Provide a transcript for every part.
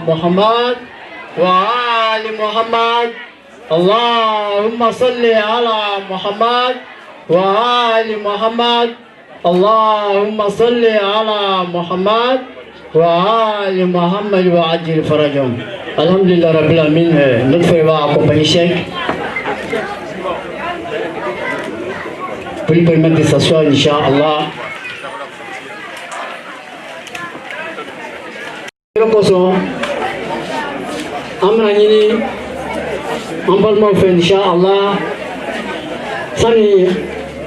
محمد وآل محمد اللهم صل على محمد وآل محمد اللهم صل على محمد وآل محمد وعجل فرجهم. Alhamdulillah Rabbil Alamin, notre frère va accompagner Cheikh pour lui permettre de s'asseoir, Inch'Allah. Amra ñini en balma fe Inch'Allah sani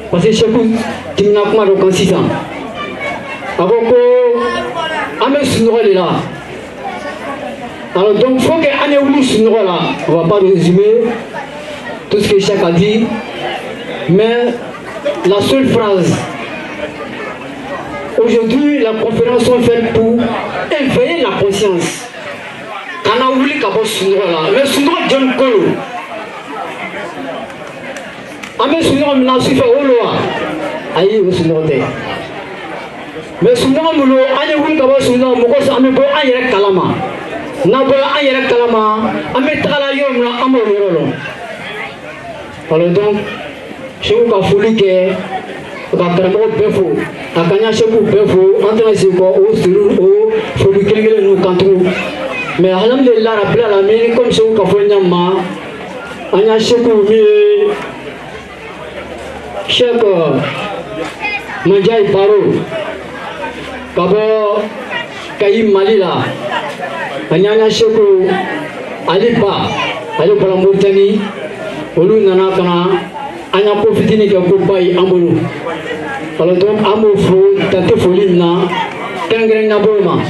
parce que Cheikh timna kuma do kan sisan aboko ame sunogoli là. Alors donc il faut que ane wuli sunogol là, on va pas résumer tout ce que Cheikh a dit, mais la seule phrase. Aujourd'hui, la conférence est faite pour éveiller la conscience. Quand on oublie qu'à là, mais Sunro John Kolo. Ame Sunro m'a suivi au loa. Aïe, au Sunro te. Mais Sunro mulo, ane oublie qu'à Sunro, moko sa ame bo ayere kalama. Na bo ayere kalama, ame tala yom na amo rolo. Alors donc, je vous ka folie que ka karamo befo. Akanya Cheikh befo, entre ces quoi au suru au folie kelele no kantu. Mais alhamdulillah Rabbil Alamin comme Cheikh ka folie nyama. Anya Cheikh mi Cheikh Manjai Baro. Kabo Kayim Malila. Anya Cheikh Ali Ba Mauritanie. Olu nana kana anya profitini ke ko bay ambulu. Alors donc amour fou tante folie na kengere na bolma.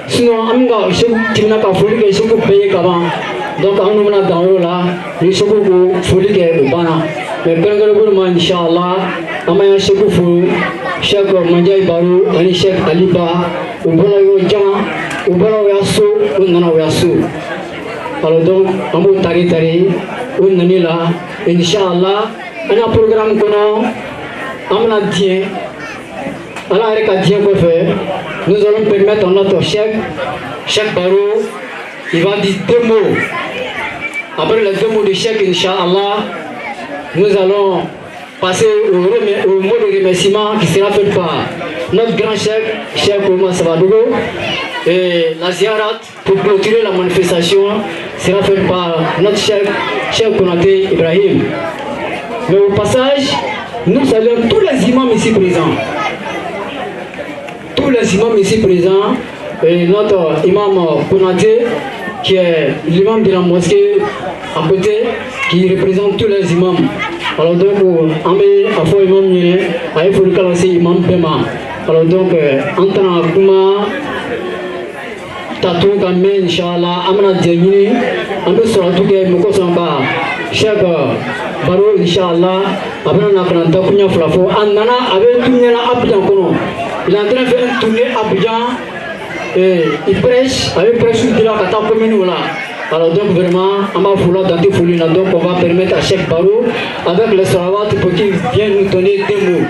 Sinon amiga je timna ka folie ke je ko payer kaba. Donc anu mena dawo la ni je ko folie ke bana. Mais kengere bolma inshallah amaya je ko fou Cheikh Manjai Baro ani Cheikh Aliba ubola yo jama ubola yaso unana yaso. Alors donc amu tari unani la inshallah ana programme kono amna dien ala reka dien ko fait nous allons permettre à notre Cheikh Baro il va dire deux mots. Après les deux mots de Cheikh inshallah nous allons passer au mot de remerciement qui sera fait par notre grand Cheikh Oumar Sabadogo. Et la ziarat pour clôturer la manifestation sera faite par notre Cheikh Konaté Ibrahim. Mais au passage, nous saluons tous les imams ici présents. Tous les imams ici présents. Et notre imam Konaté, qui est l'imam de la mosquée à côté, qui représente tous les imams. Alors donc, on est à fond imam Yene, à Efourika aussi imam Pema. Alors donc, en tant que Tatou Kamé, Inch'Allah, Amna Djeni, Ambe Soratouke, Mokosamba, Cheikh Baro, Inch'Allah, Abna Nakranta, Kounia Flafo, Anana, avec Tounia Abidjan Kono. Il est en train de faire une tournée Abidjan, et il prêche, avec prêche de la Kata Kominoula. Alors donc vraiment, Amba Foula, Dante Foulina, donc on va permettre à Cheikh Baro, avec le salawat, pour qu'il vienne nous donner des mots.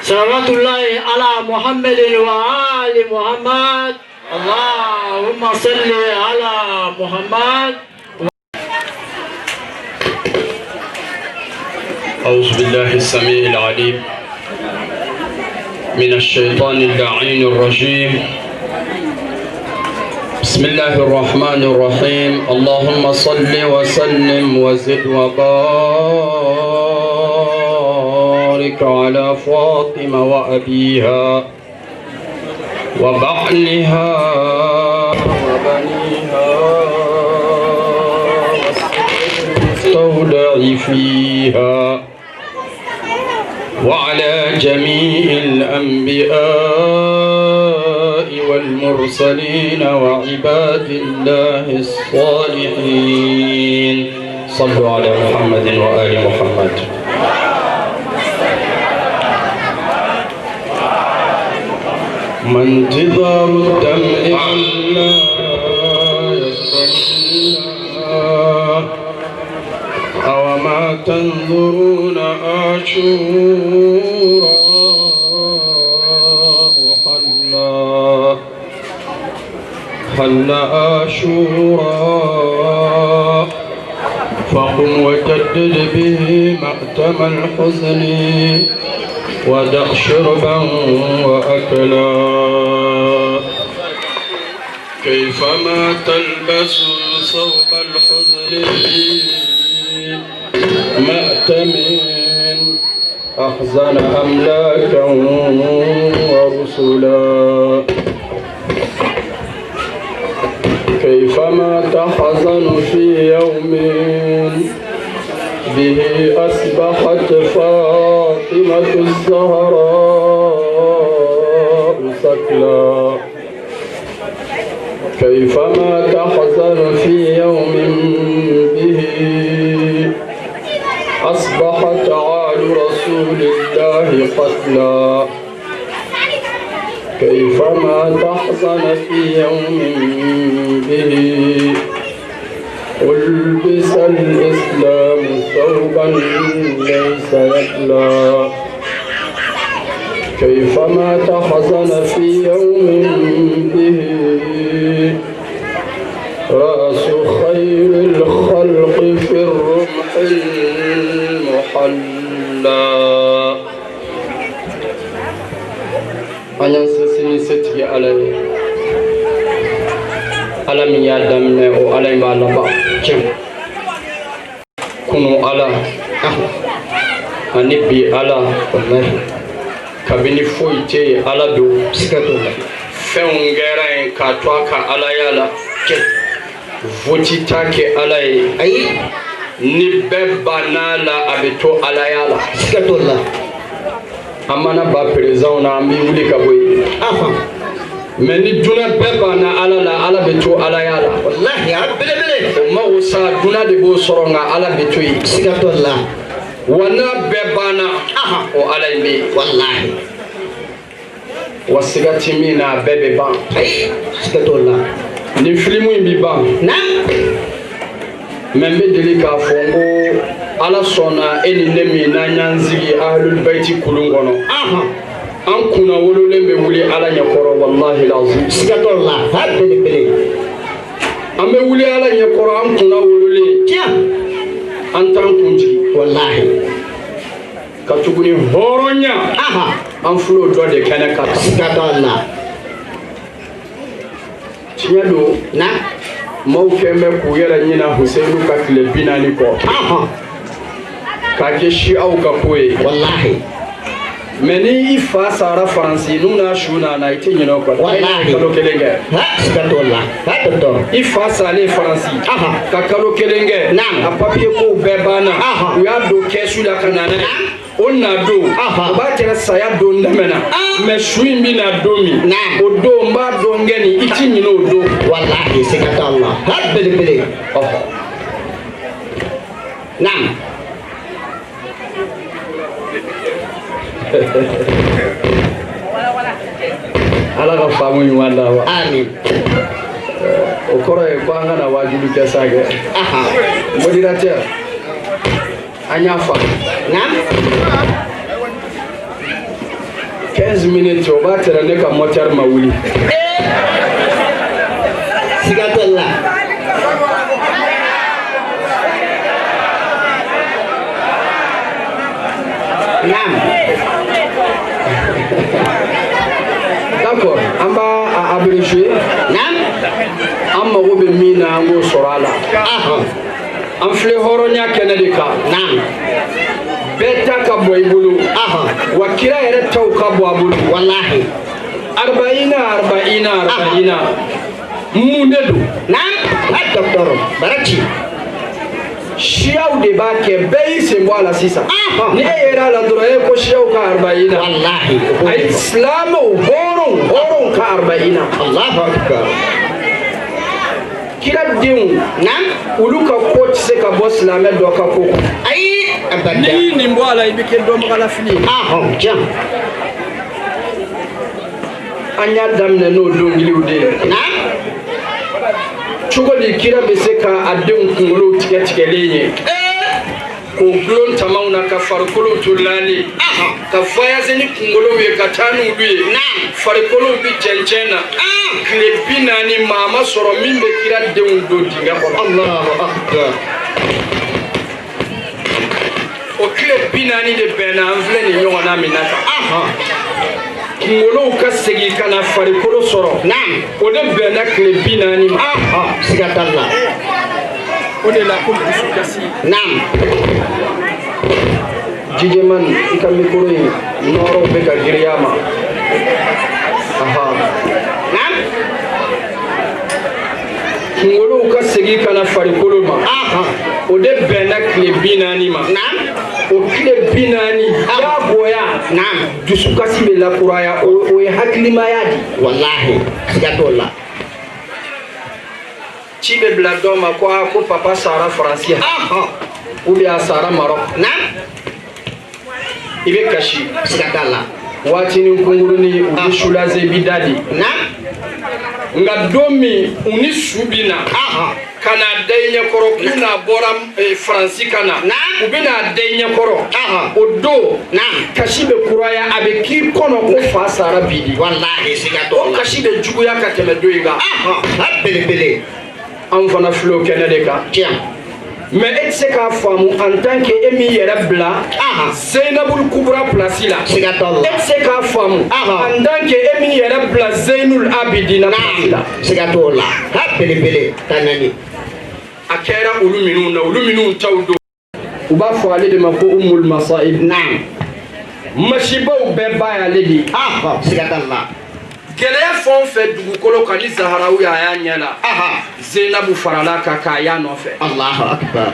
Salawatullahi ala Muhammad wa ali Muhammad. اللهم صل على محمد. أعوذ بالله السميع العليم من الشيطان اللعين الرجيم. بسم الله الرحمن الرحيم. اللهم صل وسلم وزد وبارك على فاطمة وأبيها وبعلها وبنيها واستودع فيها وعلى جميع الأنبياء والمرسلين وعباد الله الصالحين. صلوا على محمد وآل محمد. من انتظار الدمع عنا أو ما تنظرون آشورا حلا عاشوراء فقم وجدد به مأتم الحزن ودع شربا وأكلا كيفما تلبس ثوب الحزن مأتم أحزن أملاكا ورسلا كيفما تحزن في يوم به أصبحت فاطمة الزهراء سكلا كيفما تحزن في يوم به أصبحت عال رسول الله قتلا كيفما تحزن في يوم به ألبس الإسلام ثوبا ليس يبلى كيفما تحزن في يوم به رأس خير الخلق في الرمح المحلى أنا سيسني ستي علي على من يدمني وعلى ما لبا كنوا على أني بي على والله kabini foyi te ala do sikato fɛnw kɛra yen k'a to a ka alaya la voti t'a kɛ ala ye ayi ni bɛɛ banna la a bɛ to alaya la sikato la an mana ba perezanw na an bɛ wuli ka bɔ yen mais ni duna bɛɛ banna ala la ala bɛ to alaya la wallahi a belebele o mago sa duna de b'o sɔrɔ nka ala bɛ to yen sikato la wana bebana o alay mi wallahi wasigati mina bebe ban ay sikatola ni filmu bi ban nam membe delika fongo ala sona eni nemi na nyanzigi ahlul baiti kulungono an kuna wolole be wuli ala nyakoro wallahi lazim sikatola hadde bele ambe wuli ala nyakoro an kuna wolole tiam an tan kunji wallahi katuguni horonya an fulo do de kana ka sikatalla tinyado na mawkeme ku yara nyina Husainu ka kile binani ko ka ke shi au ka koyi wallahi meni ifa sara faransi nuna shuna na ite nyino ko wallahi kalo kelenge sikatolla hato ifa sale faransi ka kalo kelenge nam a papier ko bebana ya do kesu la kanana onna do ba kera saya do ndamena me shuimbi na domi o do mba do ngeni iti nyino do wallahi sikatalla habbe bele nam ala ka famu ɲuman da wa amin o kɔrɔ ye ko an kana wajibi kɛ sa kɛ moderateur an y'a faamu naam 15 minutes o b'a tɛrɛ ne ka moteur ma wuli sigatɔla naam d'accord an b'a abréger naam an mago bɛ min na an b'o sɔrɔ a la an filɛ hɔrɔnya kɛnɛ de kan naam bɛɛ ta ka bɔ i bolo wa kira yɛrɛ taw ka bɔ a bolo wallahi arba'ina mun de don naam a docteur Baraji Shiaw de b'a kɛ bɛɛ y'i sen bɔ a la sisan ni e yɛrɛ la dɔrɔn e ko Shiaw ka arba'ina wallahi ayi silamɛw hɔrɔnw ka arba'ina Allahu akbar kira denw olu ka ko tɛ se ka bɔ silamɛ dɔ ka ko kɔnɔ ayi n'i y'i nin bɔ a la i bɛ kɛ dɔnbagalafili ye tiɲɛ an y'a daminɛ n'o dɔnkiliw de ye cogo di kira bɛ se ka a denw kunkolo tigɛlen ye k'o gulon tamaw na ka farikolo to laale ka voyage ni kunkolo ye ka taa n'olu ye farikolo bɛ cɛncɛn na kile binani mama soro min be kira denw do dinga ko Allahu akbar o kile binani de bena anvle ni nyona minaka ngolo ka segi kana farikolo soro naam o de bena kile binani sigatalla o de la ko kasi naam jijeman ikamikoro noro be ka giriyama naam ngolo ka segi kana farikolo ma o de bena kile binani ma naam o kile binani ya boya naam dusukasi be la kuraya o ye hakilima yadi wallahi sigatola cibe bla doma ko papa sara francia ou bien sara maroc naam ibe kashi sigatala watini kunguruni ubishulaze bidadi naam nga domi uni subina kana denya koro kuna boram franci kana ubina denya koro odo kashibe kuraya abe ki kono ko fasara bidi wallahi sigato kashibe juguya ka temedo iga bele an fana flo kenede ka tiam mais et se ka famu en tant que emi yerabla Zainabul Kubra placila sigato et se ka famu en tant que emi yerabla Zainul Abidin placila sigato la bele tanani akera uluminu tawdo uba fo ale de mako umul masaib naam mashibo be baya ledi sigatalla geleya fon fe dugukolo kani zaharawi aya nyala Zainabu farala ka ya no fe Allahu akbar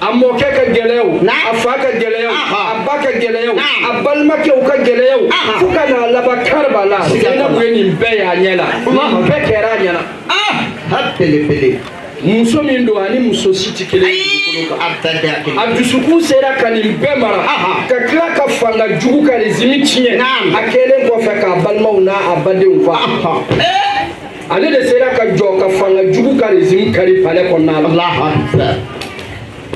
amoke ka gelew afaka gelew abaka gelew abalmake ka gelew fukana laba karbala Zainabu ni be ya nyala be kera nyala pele muso min do ani muso siti kele adusuku sera kanim bemara ka kila ka fanga jugu ka lezimi tiye akele ko fe ka balmaw na abade ufa ale de sera ka jo ka fanga jugu ka lezimi kari pale ko na Allah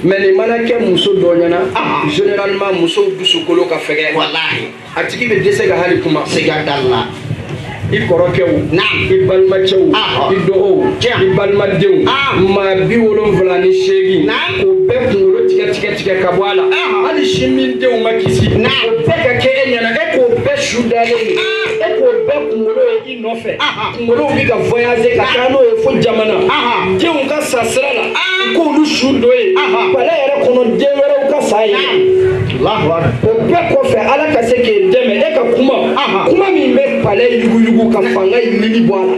meni mana ke muso do nyana généralement muso dusukolo ka fege wallahi atiki be dese ga hali kuma sega dalla I korokew I balmachew I doo I balmadew ma bi wolonvla ni shegi ko be kungolo tika kabwala ali shimin dew makisi ko be ka ke enyana e ko be shudale e ko be kungolo I nofe kungolo bi ka voyager ka kano e fo jamana dew ka sasrala ko lu shudo e pala yere kono dewere ka sai Allahu akbar ko be ko fe ala ka se ke deme e ka kuma mi me pala yugu ka fanga lili bwana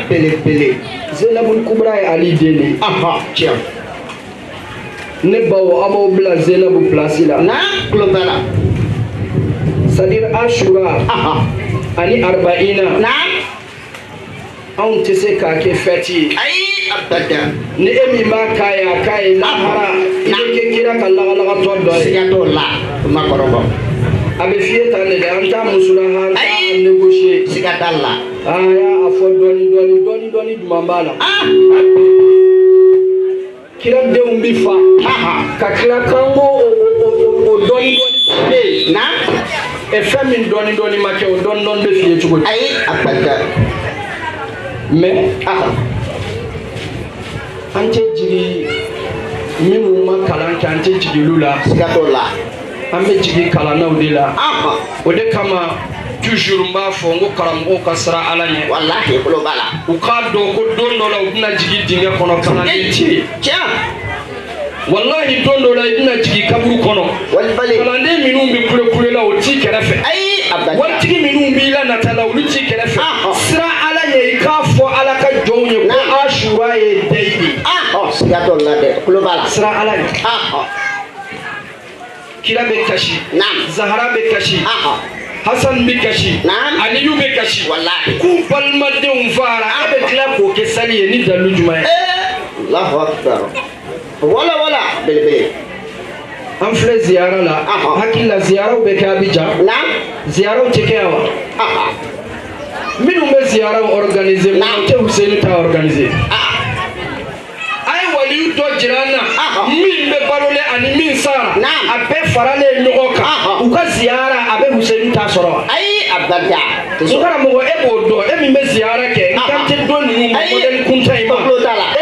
pele Zainabul Kubra ali dele tiens ne bawo amo bla Zainabu placila na globala sadir ashura ani arba'ina na on tese ka ke feti abada ne emi ma kaya lahara ile kira kala to do sigato la makorobo abe fieta ne de anta musula han négocier sigatalla aya afo doni dumambala kila de umbifa ka kila kango o doni na e fami doni make o don be fiye chugo ai abada mais ante jigi mimu makalan kan ante jigi lula sigatola ambe jigi kalana udila ode kama toujours mba fongo karamgo kasra alanye wallahi globala ukado ko dondola udina jigi dinga kono kana nti wallahi dondola udina jigi kaburu kono walbali kana ne minumbi kule la oti kerefe ai watigi minumbi la natala uluti kerefe sra alanye ikafo alaka jonye ko ashura ye deidi sigato lade globala sra alanye kila bekashi Zahra bekashi Hassan bekashi Aliyu bekashi wallahi ku balma de umfara abe kila ko ke sali ni dalu juma Allahu akbar wala bele an fle ziyara la hakilla ziyara be ka bija ziyara tekewa minu be ziyara organiser mo te Hussein ta organiser wali do jirana min be balole ani min sara abe farale nyoka uka ziara abe Hussein ta soro ai abada ngara mo ebo do emi me ziara ke kante do ni mo den kunta ima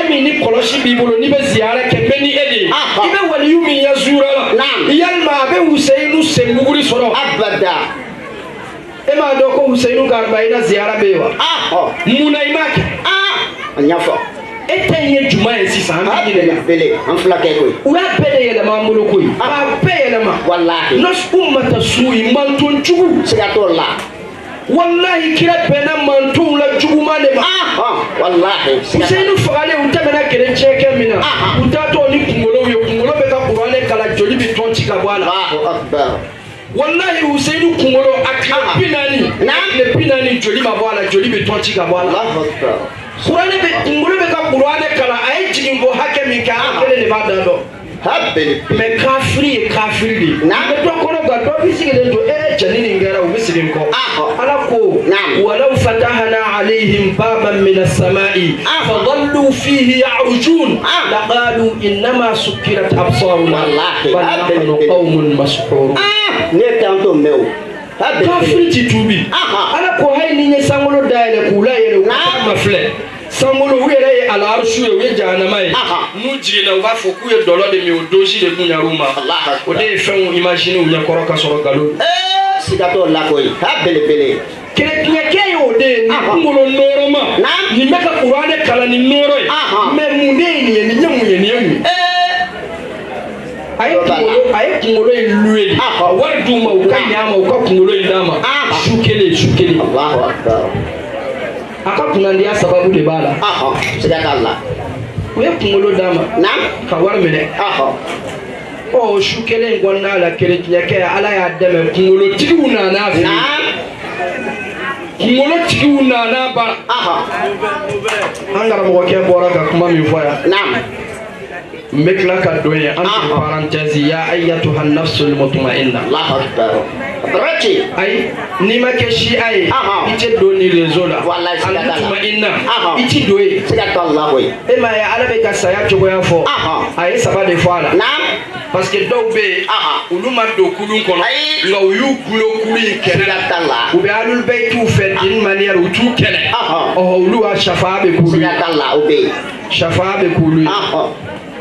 emi ni koloshi bibolo ni be ziara ke beni edi ibe wali yumi ya zura la yalma be Husainu sembuguri soro abada ema do ko Husainu garba ina ziara bewa muna imake anyafo etenye juma esi sana ngine bele amflake ko uya bele yele mamulo ko ba bele ma wallahi nos ummata suyi mantun chugu sigatolla wallahi kila pena mantun la chugu mane ma wallahi Husainu fagale utamena kele cheke mina utato ni kungolo be ka qur'ane kala joli bi tonti ka bwala Allahu akbar wallahi Husainu kungolo akla pinani le pinani joli ma bwala joli bi tonti ka bwala Allahu akbar Qur'ane be ngolo be ka Qur'ane kala ay jigimbo hake min ka akele ne bada do habbe me kafiri na be to kono ga do bisigele to janini ngara ubisigin ko ala ko walau fatahna alaihim baban min as-sama'i fadallu fihi ya'rujun laqalu inma sukkirat absaruna wallahi bal qaumun mashhurun ne tanto meu kafiri titubi ala ko hay ni sangolo daile kula yele ma fle sangolo wele ala arshu we janama yi nu jina wa foku ye dolo de mi odoji de bunyaruma Allah ko de fen imagine u yakoro ka soro galo sigato la koy ha bele kire ke yo de ni ngolo noroma ni meka Qur'ane kala ni noro me munde ni nyamu ni ay kungolo lueli wardu ma ukanyama ukakungolo indama shukele Allahu akbar akakunandia sababu de bala sidakalla we kungolo dama ka warmene shukele ngonna la kele nyake ala ya deme kungolo tiuna na fi kungolo tiuna na ba angara mo ke bora ka kuma mi voya مكلك الدنيا أنت بارنتزي يا أيتها النفس المطمئنة الله أكبر رأتي أي نمك شيء أي إتدوني لزولا المطمئنة إتدوي سكت الله وي إما يا على بك سيا تقول فو أي سبب فعلا نعم parce que dɔw bɛ yen olu ma don kulun kɔnɔ nka u y'u gulo kulu in kɛlɛ u bɛ alul bɛ t'u fɛ d'une manière u t'u kɛlɛ olu ka safa bɛ kulu ye safa bɛ kulu ye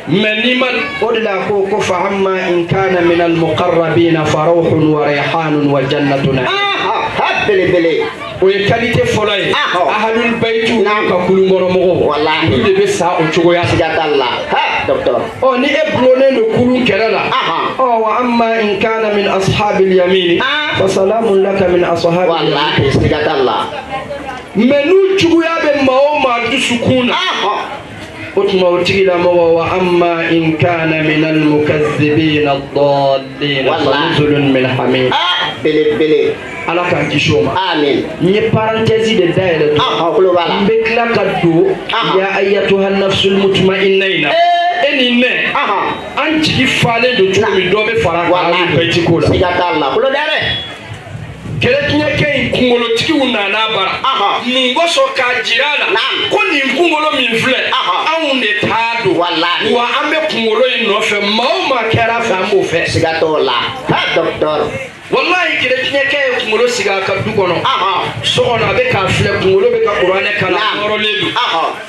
من قلنا كوكو فعما إن كان من المقربين فروح وريحان وجنة بلي ويكاليتي فلاي أهل البيت ككل مرمو والله اللي بس أوتشوا يا سيد الله دكتور ني إبلوني نقولون كذا وأما إن كان من أصحاب اليمين فسلام لك من أصحاب والله سيد الله منو تشوا يا بماوما تسكونا وأما إن كان من المكذبين الضالين فنزل من حميم بلي ala ka kishoma amen ni parenthèse de daire mbekla kaddo ya ayatuha nafsul mutma'inna enine anti fale do tumi do be fara ka beti ko la sigata Allah ko dare keretinye ke kungolo tiki unana bara mungo so ka jirala ko ni kungolo mi fle awunde tado wallahi wa ambe kungolo ino fe mauma kera fa mo fe sigato la docteur wallahi keretinye ke kungolo siga ka du kono so ona be ka fle kungolo be ka Qur'ane kala noro ledu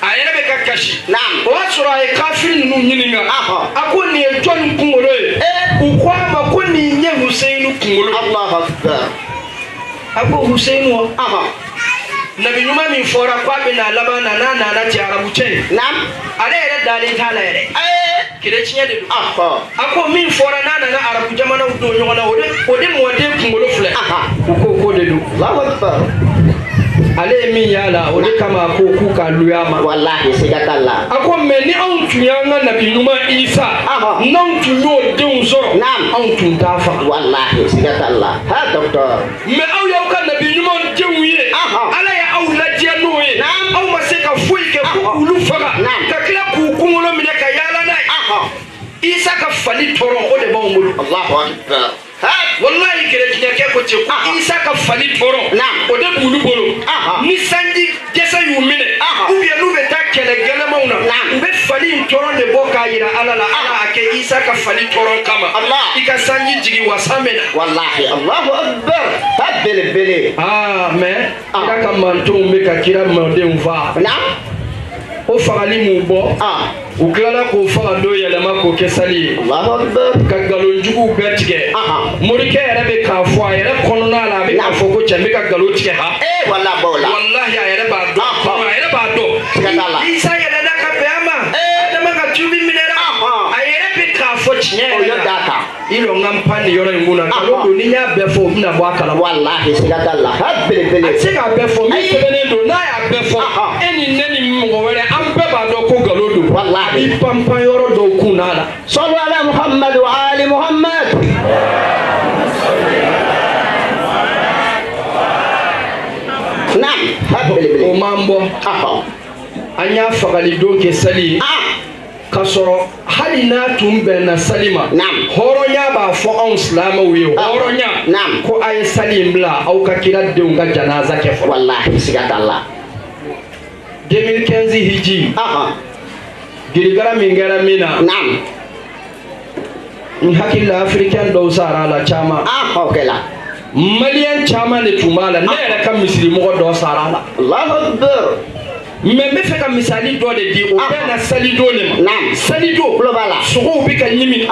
ayene be ka kashi o sura e kafiri nu nyininga akoni e ton kungolo ukwa ma koni nye Husainu kungolo Allahu akbar Abu Husainu Nabi nyuma min fora kwa bina labana na ti arabu chen nam ale ere dalin tala ere kire chinya de ako min fora na arabu jamana udo nyona ode mo de kungolo fle ko de do Allahu akbar ale min yala ode kama ko ku ka luyama wallahi sigatalla ako meni on tunyanga Nabi nyuma Isa non tunyo de unzoro nam on tuntafa wallahi sigatalla ha doctor me au ya ka Nabi nyuma de wiye ala ya au la dia noe au maseka fuike ku ulu faga ka kila ku kungolo mi ka yala nai Isa ka fali toro ode ba umulu Allahu akbar wallahi kire kinyake ko che ku Isa ka fali toro ode bulu bolo ni sanji gesa yumine u ye nu beta kɛlɛ gɛlɛmanw na u bɛ fali in tɔrɔn de bɔ k'a yira ala la ala a kɛ isa ka fali tɔrɔn kama i ka sanji jigi wasa mɛn na wallahi Allahu akbar ta belebele mais kira ka mantonw bɛ ka kira mɔdenw faga o fagali mun bɔ u tilala k'o faga don yɛlɛma k'o kɛ sali ye ka nkalonjuguw bɛɛ tigɛ morikɛ yɛrɛ bɛ k'a fɔ a yɛrɛ kɔnɔna la a bɛ k'a fɔ ko cɛ n bɛ ka nkalon tigɛ ha wallahi a yɛrɛ b'a dɔn a yɛrɛ b'a dɔn isa yɛlɛla ka bɛn a ma adama ka tubi minɛra a yɛrɛ bɛ k'a fɔ tiɲɛ yɛrɛ la i lɔ n ka n pan nin yɔrɔ in kun na nkalon don ni n y'a bɛɛ fɔ o bɛna bɔ a kalama wallahi siga t'a la ha belebele a tɛ se k'a bɛɛ fɔ min sɛbɛnnen don n'a y'a bɛɛ fɔ e ni ne ni mɔgɔ wɛrɛ an bɛɛ b'a dɔn ko nkalon don wallahi i panpan yɔrɔ dɔw kun n'a la sallu ala Muhammad wa ali Muhammad naam ha belebele o m'an bɔ an y'a fagali don kɛ sali ye k'a sɔrɔ hali n'a tun bɛnna sali ma hɔrɔnya b'a fɔ anw silamɛw ye hɔrɔnya ko a ye sali in bila aw ka kira denw ka janaza kɛ fɔlɔ wallahi siga t'a la 2015 hiji girigara min kɛra min na n hakili la africain dɔw sara a la caman maliyɛn caman de tun b'a la ne yɛrɛ ka misirimɔgɔ dɔ sara a la Allahu akbar mais n bɛ fɛ ka misali dɔ de di o bɛɛ na sali don de ma sali don sogow bɛ ka ɲimi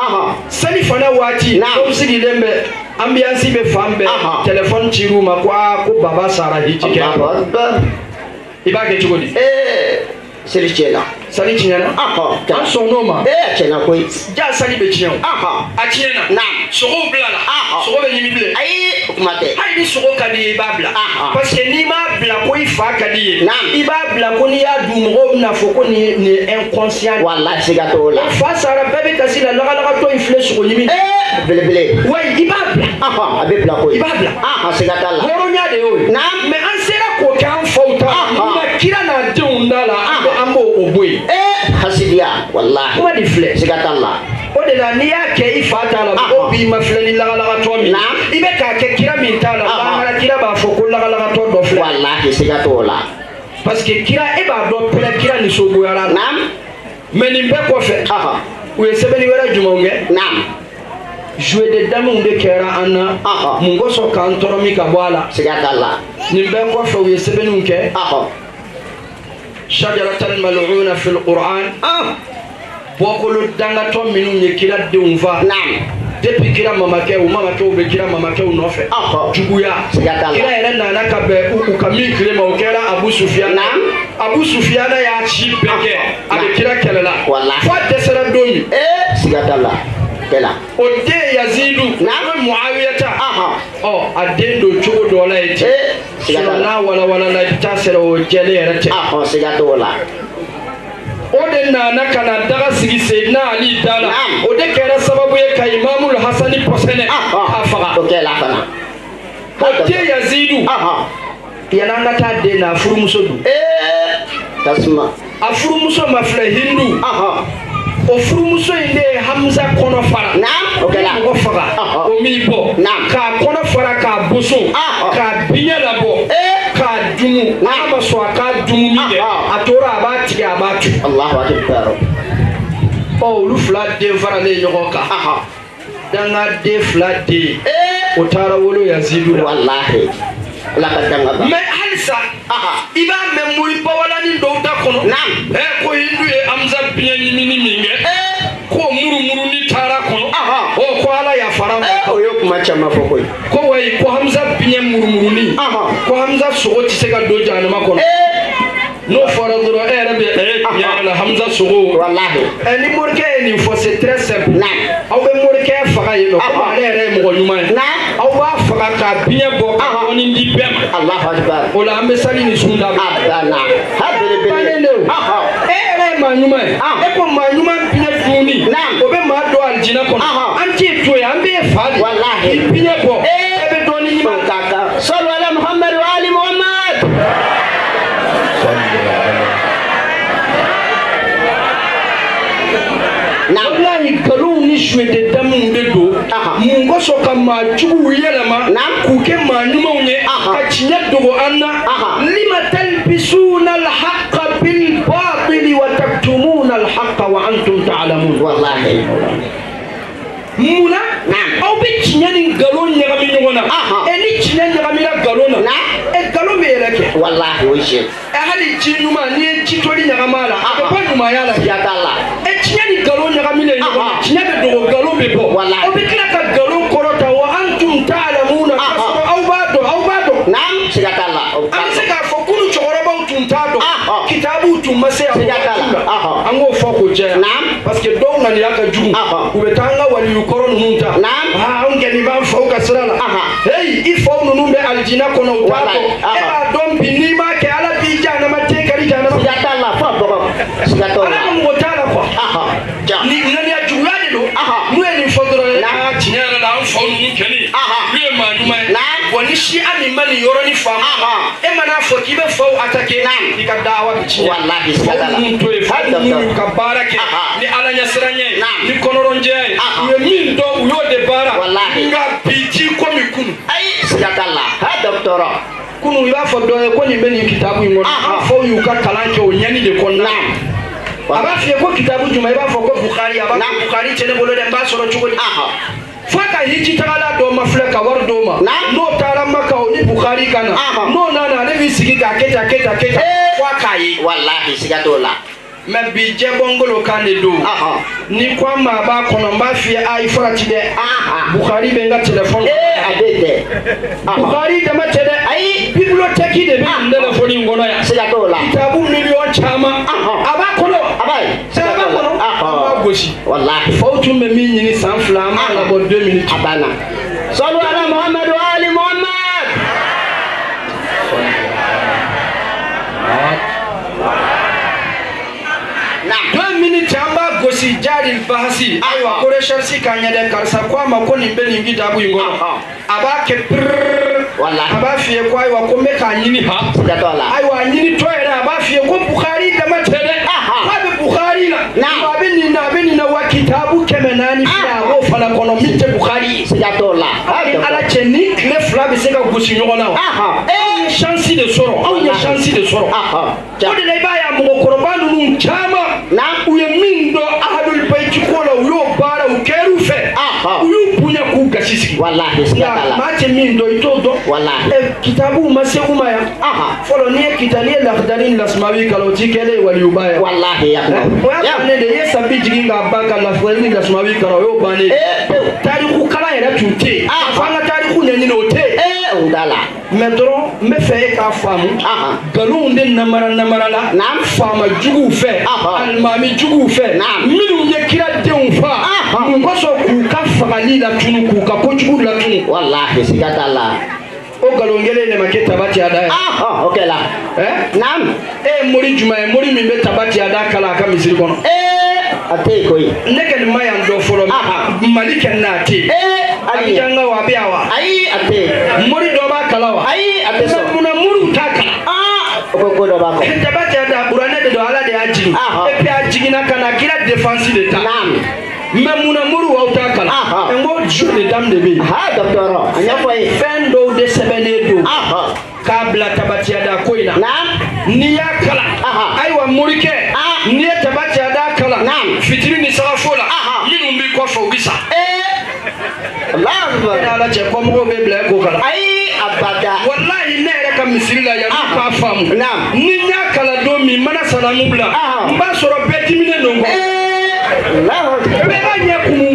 sali fana waati dɔw sigilen bɛ ambiance bɛ fan bɛɛ téléphone cir'u ma ko baba sara hiji kɛ i b'a kɛ cogo di seli tiɲɛna sali tiɲɛna an sɔnn'o ma tiɲɛna koyi ja sali bɛ tiɲɛ o a tiɲɛna sogow bila la sogo bɛ ɲimi bilen ayi o kuma tɛ hali ni sogo ka di ye i b'a bila parce que n'i m'a bila ko i fa ka di ye i b'a bila ko n'i y'a dun mɔgɔw bɛna fɔ ko nin ye inconscient wallahi siga t'o la fa sara bɛɛ bɛ kasi la lagalagatɔ in filɛ sogo ɲimi belebele wa i b'a bila a bɛ bila koyi i b'a bila siga t'a la hɔrɔnya de y'o ye mais an sera k'o kɛ an faw ta nka kira n'a denw da la an b'o o bɔ yen hasidiya wallahi kuma de filɛ siga t'a la o de la n'i y'a kɛ i fa t'a la mɔgɔw b'i ma filɛ ni lagalagatɔ min i bɛ k'a kɛ kira min t'a la lahara kira b'a fɔ ko lagalagatɔ dɔ filɛ wallahi siga t'o la parce que kira e b'a dɔn pɛrɛ kira nisɔngoyara mais nin bɛɛ kɔfɛ u ye sɛbɛnni wɛrɛ jumɛnw kɛ jouer de dames de kɛra an na mun kosɔn k'an tɔrɔ min ka bɔ a la siga t'a la nin bɛɛ kɔfɛ u ye sɛbɛnniw kɛ shajaratal mal'una fil Qur'an bɔkolo dangatɔ minnu ye kira denw fa depuis kira mamakɛw bɛ kira mamakɛw nɔfɛ juguya kira yɛrɛ nana ka bɛn u ka min tile ma o kɛra Abu Sufiyana y'a ci bɛɛ kɛ a bɛ kira kɛlɛ la fo a dɛsɛra don min siga t'a la o den Yazidu n'o Muawiyata a den don cogo dɔ la yen ten n'a walawala la i bɛ taa sɔrɔ o jɛlen yɛrɛ tɛ siga t'o la o de nana ka na daga sigi Seydina Ali da la o de kɛra sababu ye ka Imamul Hasani pɔsɛnɛ a faga o kɛla fana o den Yazidu yan'an ka taa den na a furumuso don tasuma a furumuso ma filɛ Hindu o furumuso in de ye Hamza kɔnɔ fara mɔgɔ faga o m'i bɔ k'a kɔnɔ fara k'a boson k'a biɲɛ labɔ k'a dumu n'a ma sɔn a k'a dumu min kɛ a tora a b'a tigɛ a b'a tu olu fila den faralen ɲɔgɔn kan dangaden fila den o taara wolo Yazidu la mais halisa i b'a mɛn mori bawalani dɔw da kɔnɔ ko Hindu ye Hamza biɲɛ ɲimini min kɛ ko murumuruni taara kɔnɔ ko Ala yafara ma o ye kuma caman fɔ koyi ko wayi ko Hamza biɲɛ murumuruni ko Hamza sogo tɛ se ka don jahanama kɔnɔ n'o fɔra dɔrɔn e yɛrɛ bɛ tiɲɛ la Hamza sogo ni morikɛ ye nin fɔ c'est très simple aw bɛ morikɛ faga yen nɔ ko ale yɛrɛ ye mɔgɔ ɲuman ye aw b'a faga ka biɲɛ bɔ ka dɔɔni di bɛɛ ma o la an bɛ sali ni sun da bannen de o e yɛrɛ ye maa ɲuman ye e ko maa ɲuman biɲɛ dunni o bɛ maa don alijinɛ kɔnɔ an t'i to yen an b'e fa de k'i biɲɛ bɔ e bɛ dɔɔni ɲuman k'a kan sallu ala Muhammad wa ali Muhammad wallahi nkalonw ni jouer de dames de don mun kosɔn ka maa juguw yɛlɛma k'u kɛ maa ɲumanw ye ka tiɲɛ dogo an na lima talbisuna alhaqa bilbatil وأنتم تعلمون والله muna Naam. aw bɛ tiɲɛ ni nkalon ɲagami ɲɔgɔn na ni tiɲɛ ɲagamina nkalon na nkalon bɛ yɛrɛ kɛ wallahi o ye hali ji ɲuman n'i ye ji toli ɲagama la a bɛ bɔ ɲumanya la siga t'a la tiɲɛ ni nkalon ɲagaminen ɲɔgɔn na tiɲɛ bɛ dogo nkalon bɛ bɔ Wallahi. aw bɛ tila ka nkalon kɔrɔta wa antum ta'lamuna k'a sɔrɔ aw b'a dɔn naam siga t'a la an bɛ se k'a fɔ kunu cɛkɔrɔbaw tun t'a dɔn kitabuw tun ma se a siga t'a la an k'o fɔ k'o jɛya Naam. parce que dɔw ŋaniya ka jugu u bɛ taa an ka waliyu kɔrɔ ninnu ta Naam. anw kɛni b'an faw ka sira la heyi i faw ninnu bɛ alijina kɔnɔ u t'a Wallahi. dɔn e b'a dɔn bi n'i m'a kɛ ala b'i jahanama ten kari jahanama siga t'a la fo a bɔgɔ siga t'o ala la ka mɔgɔ t'a la quoi ja ni ŋaniya juguya de don n'u ye nin fɔ dɔrɔn tiɲɛ yɛrɛ la an faw ninnu kɛni olu ye maa ɲuman ye wa ni si an min ma nin yɔrɔnin faamu e mana fɔ k'i bɛ faw attaquer i ka dawa bɛ tiɲɛ wallahi siga t'a la faw ninnu to yen faw ninnu y'u ka baara kɛ ni ala ɲɛsiranɲɛ ye ni kɔnɔrɔnjɛya ye u ye min dɔn u y'o de baara Wallahi. nka bi ti komi kunu ayi siga t'a la ha dɔgɔtɔrɔ kunu i b'a fɔ dɔ ye ko nin bɛ nin kitabu in kɔnɔ an faw y'u ka kalan kɛ o ɲɛni de kɔnɔna a b'a f'i ye ko kitabu jumɛn i b'a fɔ ko bukari a b'a fɔ bukari tɛ ne bolo dɛ n b'a sɔrɔ cogo di f'a ka hiji tagala dɔ ma filɛ ka wari d'o ma n'o taara maka o ni bukari ka na n'o nana ale b'i sigi k'a kɛ tan kɛ tan kɛ tan f'a k'a ye wallahi siga t'o la mɛ bi jɛbɔngolo kan de don ni ko an ma a b'a kɔnɔ n b'a f'i ye a i farati dɛ bukari bɛ n ka telefɔni a bɛ tɛ bukari dama tɛ dɛ ayi bibliotɛki de bɛ nin telefɔni in kɔnɔ yan siga t'o la kitabu miliyɔn caman a b'a kɔnɔ a b'a ye a b'a kɔnɔ an b'a gosi wallahi faw tun bɛ min ɲini san 2 an b'a labɔ 2 minutes a banna salu ala muhammad wa ali muhammad minutes an b'a gosi jari bahasi ayiwa ko recherche ka ɲɛ dɛ karisa ko a ma ko nin bɛ nin kitabu in kɔnɔ a b'a kɛ pirrrr wallahi a b'a f'i ye ko ayiwa ko n bɛ k'a ɲini ha siga t'o la ayiwa a ɲini tɔ yɛrɛ a b'a f'i ye ko bukari dama tɛ dɛ k'a bɛ bukari la a bɛ nin na a bɛ nin na wa kitabu 400 filɛ a b'o fana kɔnɔ min tɛ bukari ye siga t'o la ni ala cɛ ni tile 2 bɛ se ka gosi ɲɔgɔn na wa anw ye chance de sɔrɔ anw ye chance de sɔrɔ o de la i b'a ye a mɔgɔkɔrɔba ninnu caman u ye min dɔn ahadul bayti ko la u y'o baara u kɛr'u fɛ u y'u bonya k'u gasi sigi wallahi siga t'a la maa tɛ min dɔn i t'o dɔn wallahi kitabuw ma se u ma yan fɔlɔ n'i ye lakdari ni lasmawi kalan o t'i kɛlen ye waliyuba ye wallahi ya o y'a bannen de i ye sabi jigin k'a ban ka lakdari ni lasmawi kalan o y'o bannen tariku kalan yɛrɛ tun tɛ yen fo an ka tariku ɲɛɲini o tɛ yen o da la mɛ dɔrɔn n bɛ fɛ e k'a faamu nkalonw de namara la faama juguw fɛ alimami juguw fɛ minnu ye kira denw fa mun kosɔn k'u ka fagali latunu k'u ka kojugu latunu wallahi siga t'a la o nkalon kelen de ma kɛ tabati ada ye o kɛla naam e ye mori jumɛn ye mori min bɛ tabati ada kala a ka misiri kɔnɔ a tɛ yen koyi ne kɔni ma yan dɔ fɔlɔ mali kɛni n'a tɛ yen Abidjan ka wa a bɛ yan wa ayi a tɛ yen mori dɔ b'a kala wa ayi a tɛ sɔn munna moriw t'a kala o ko ko dɔ b'a kɔ tabati ada kuranɛ de don ala de y'a jigin et puis a jiginna ka na kira défense de ta mɛ munna moriw aw t'a kala n ko jeu de dame de bɛ yen dɔgɔtɔrɔ a ɲɛfɔ ye fɛn dɔw de sɛbɛnnen don k'a bila tabatiya ko in na n'i y'a kala ayiwa morikɛ n'i ye tabatiya kala fitiri ni sagafo la minnu b'i kɔfɛ u bɛ sa ala cɛ kɔmɔgɔw bɛ bila e k'o kala ayi abada walahi ne yɛrɛ ka misiri la yan k'a faamu ni n y'a kala don min mana salamu bila n b'a sɔrɔ bɛɛ diminen don kɔ bɛɛ ka ɲɛ kumu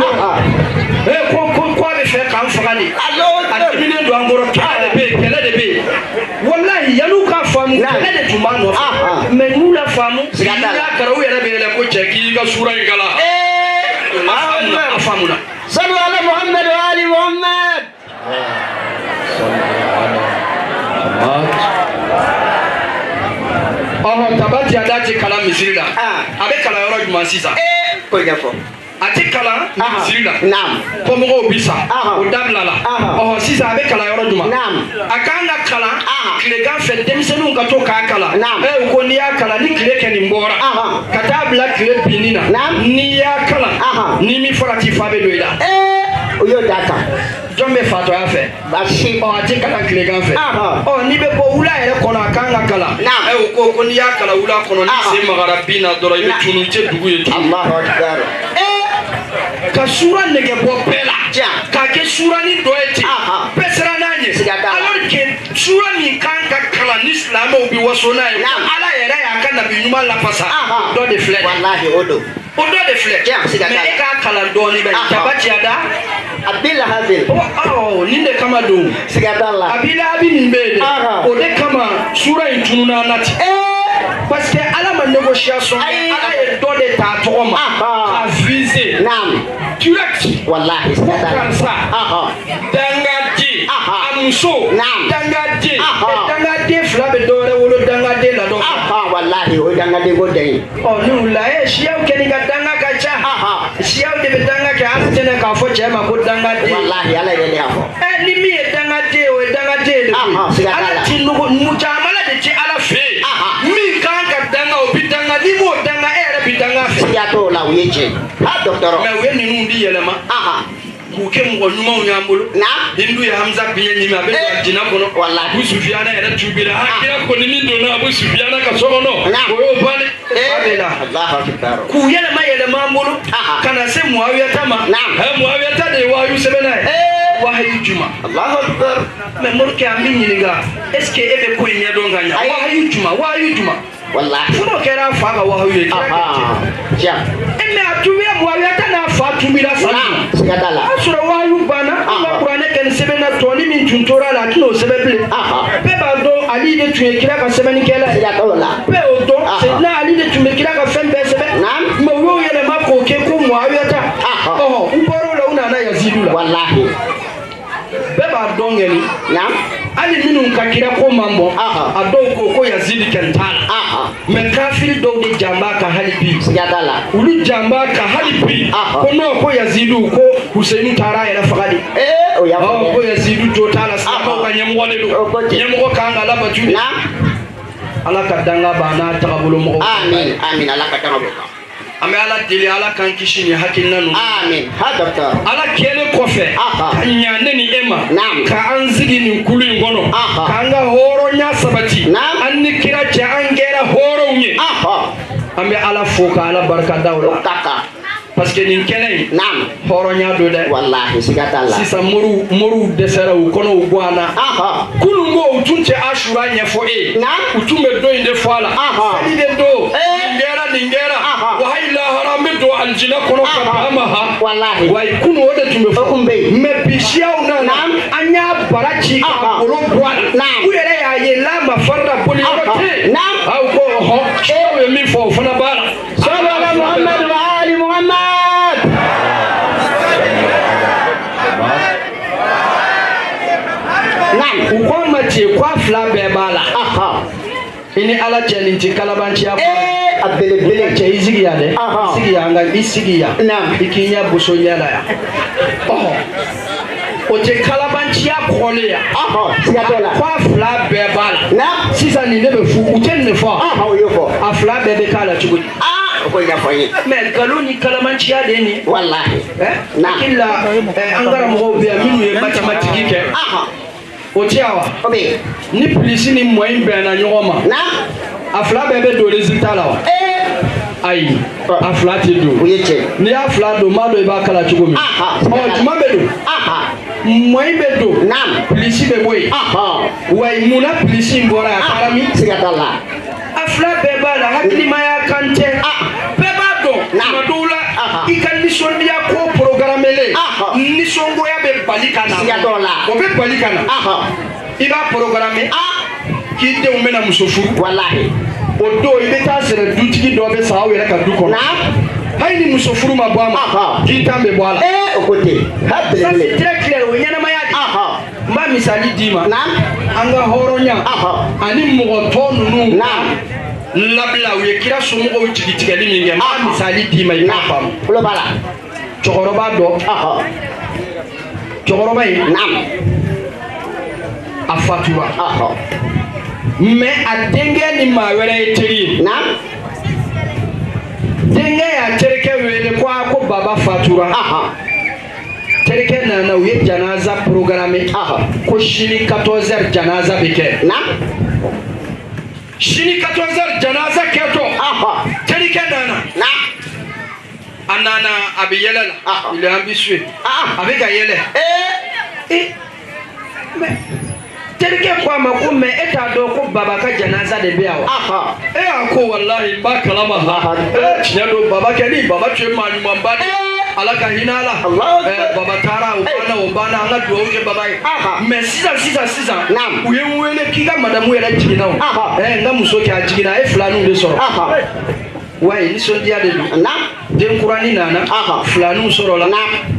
ko a bɛ fɛ k'an faga de a diminen don an kɔrɔ kɛlɛ de bɛ yen walahi yan'u k'a faamu kɛlɛ de tun b'a nɔfɛ mɛ n'u la faamu n'i y'a kala u yɛrɛ bɛ yɛlɛ ko cɛ k'i ka sura in kala a faamuna salu ala muhammad wa ali muhammad tabati ada tɛ kalan misiri la a bɛ kalan yɔrɔ jumɛn sisan ko ɲɛfɔ a tɛ kalan misiri la naam kɔmɔgɔw bi sa o dabila la sisan a bɛ kalan yɔrɔ jumɛn a kan ka kalan tilegan fɛ denmisɛnninw ka to k'a kalan u ko n'i y'a kalan ni tile kɛ nin bɔra ka taa bila tile binni na n'i y'a kalan ni min farati fa bɛ don i la o yo data jɔn bɛ fatɔ ya fɛ basi a tɛ kalan tilegan fɛ n'i bɛ bɔ wula yɛrɛ kɔnɔ a kan ka kalan o ko n'i y'a kalan wula kɔnɔ ni sen magara bin na dɔrɔn i bɛ tunu i tɛ dugu ye tunu ka sura nɛgɛ bɔ bɛɛ la k'a kɛ surani dɔ ye ten bɛɛ siran n'a ɲɛ alors que sura min kan ka kalan ni silamɛw bɛ waso n'a ye ala yɛrɛ y'a ka nabi ɲuman lapasa dɔ de filɛ o dɔ de filɛ mais e k'a kalan dɔɔnin bɛ jaba tiɲɛ da Abilahabil nin de kama don Abilahabi nin bɛ yen dɛ o de kama sura in tununa na ten parce que ala ma négociation ala ye dɔ de ta tɔgɔ ma ka viser direct wallahi karisa dangaden a muso dangaden fila bɛ dɔwɛrɛ wolo dangaden la dɔ wallahi o dangaden ko den ni wula siyaw kɛ ni ka danga ka ca siyaw de bɛ danga kɛ hali tɛnɛ k'a fɔ cɛ ma ko dangaden wallahi ala yɛrɛ de y'a fɔ ni min ye dangaden o ye dangaden de koyi ala ti nugu caman de ti ala fɛ yen min kan ka danga o bi danga ni m'o danga e yɛrɛ bi danga fɛ siya t'o la o ye tiɲɛ docteur mais u ye ninnu di yɛlɛma k'u kɛ mɔgɔ ɲumanw y'an bolo hindu ye hamza biɲɛ ɲimi a bɛ don jina kɔnɔ abu sufiyana yɛrɛ tubira kira kɔni min donna abu sufiyana ka so kɔnɔ o y'o bannen k'u yɛlɛma an bolo ka na se muawiyata ma muawiyata de ye wahayu sɛbɛnna ye wahayu juma mais morikɛ an bɛ ɲininka est ce que e bɛ ko in ɲɛdɔn ka ɲa wahayu juma fɔlɔ kɛra a fa ka wahayu ye mais a tubira muawiyata n'a fa tubira sani a sɔrɔ wahayu banna an ka kuranɛ kɛ ni sɛbɛnna tɔni min tun tora la a tɛna o sɛbɛn bilen bɛɛ b'a dɔn ali de tun ye kira ka sɛbɛnnikɛla ye bɛɛ y'o dɔn sɛdina ali de tun bɛ kira ka fɛn bɛɛ sɛbɛn mais u y'o yɛlɛma k'o kɛ ko muawiyata u bɔr'o la u nana yazidu la bɛɛ b'a dɔn kɛni hali minnu ka kira ko man bɔ a dɔw ko yazidi kɛn t'a la mais kafiri dɔw de janb'a kan hali bi olu janb'a kan hali bi ko non ko yazidu ko Hussein taara a yɛrɛ faga de ko yazidu jo t'a la silamɛw ka ɲɛmɔgɔ de don ɲɛmɔgɔ kan ka labato de ala ka danga b'a n'a tagabolo mɔgɔw amin ala ka danga b'o kan an bɛ ala deli ala k'an kisi ni hakilina ninnu ala kɛlen kɔfɛ ka ɲa ne ni e ma k'an sigi nin kulu in kɔnɔ k'an ka hɔrɔnya sabati an ni kira cɛ an kɛra hɔrɔnw ye an bɛ ala fo ka ala barika da o la parce que nin kɛnɛ in hɔrɔnya don dɛ sisan moriw dɛsɛra u kɔnɔ u bɔ an na kunun ko u tun tɛ asura ɲɛfɔ e u tun bɛ don in de fɔ a la seli de don nin kɛra wa hali lahara an bɛ don alijinɛ kɔnɔ ka bɛn a ma wa kunun o de tun bɛ fɔ mais bi siyaw nana an y'a bara ci ka bolo bɔ a la u yɛrɛ y'a ye lama farida boli yɔrɔ tɛ yen aw ko siyaw ye min fɔ o fana b'a la sallallahu muhammadu wa ali muhammad u ko ma ci k'a fila bɛɛ b'a la i ni ala cɛ nin tɛ kalabanciya a belebele cɛ i sigi yan dɛ sigi yan nka i sigi yan i k'i ɲɛ boso ɲɛ la yan o tɛ kalabanciya kɔlen yan k'a fila bɛɛ b'a la sisan nin de bɛ fu u tɛ nin de fɔ a fila bɛɛ bɛ k'a la cogo di mais nkalon ni kalabanciya de ye nin hakili la an karamɔgɔw bɛ yan minnu ye mathématique kɛ o tɛ yan wa ni pilisi ni mɔni bɛnna ɲɔgɔn ma a fila bɛɛ bɛ don résultat la wa ayi a fila tɛ don n'i y'a fila don m'a dɔn i b'a kala cogo min juma bɛ don mɔni bɛ don pilisi bɛ bɔ yen wa munna pilisi in bɔra yan a taara min a fila bɛɛ b'a la hakilimaya kan tɛ bɛɛ b'a dɔn tuma dɔw la i ka nisɔndiya ko programmelen nisɔngoya bɛ bali ka na o bɛ bali ka na i b'a programme k'i denw bɛna muso furu o don i bɛ taa sɔrɔ dutigi dɔ bɛ sa aw yɛrɛ ka du kɔnɔ hali ni muso furu ma bɔ a ma k'i tan bɛ bɔ a la ça c'est très clair o ye ɲɛnamaya de n b'a misali d'i ma an ka hɔrɔnya ani mɔgɔ tɔ ninnu labila u ye kira somɔgɔw jigitigɛli min kɛ n b'a misali d'i ma i k'a faamu cɛkɔrɔba dɔ cɛkɔrɔba in a fatura mais a denkɛ ni maa wɛrɛ ye teri ye denkɛ y'a terikɛ wele ko baba fatura terikɛ nana u ye janaza programme ko sini 14h janaza bɛ kɛ sini 14h janaza kɛtɔ terikɛ nana a nana a bɛ yɛlɛ la il est ambitieux a bɛ ka yɛlɛ terikɛ ko a ma ko mais e t'a dɔn ko baba ka janaza de bɛ yan wa a ko walahi n b'a kalama tiɲɛ don baba kɛ ni baba tun ye maa ɲumanba de ala ka hinɛ a la baba taara o banna an ka dugawu kɛ baba ye mais sisan u ye n wele k'i ka madamu yɛrɛ jiginna o n ka muso kɛ a jiginna a ye filaninw de sɔrɔ wayi nisɔndiya de don denkurani nana filaninw sɔrɔ la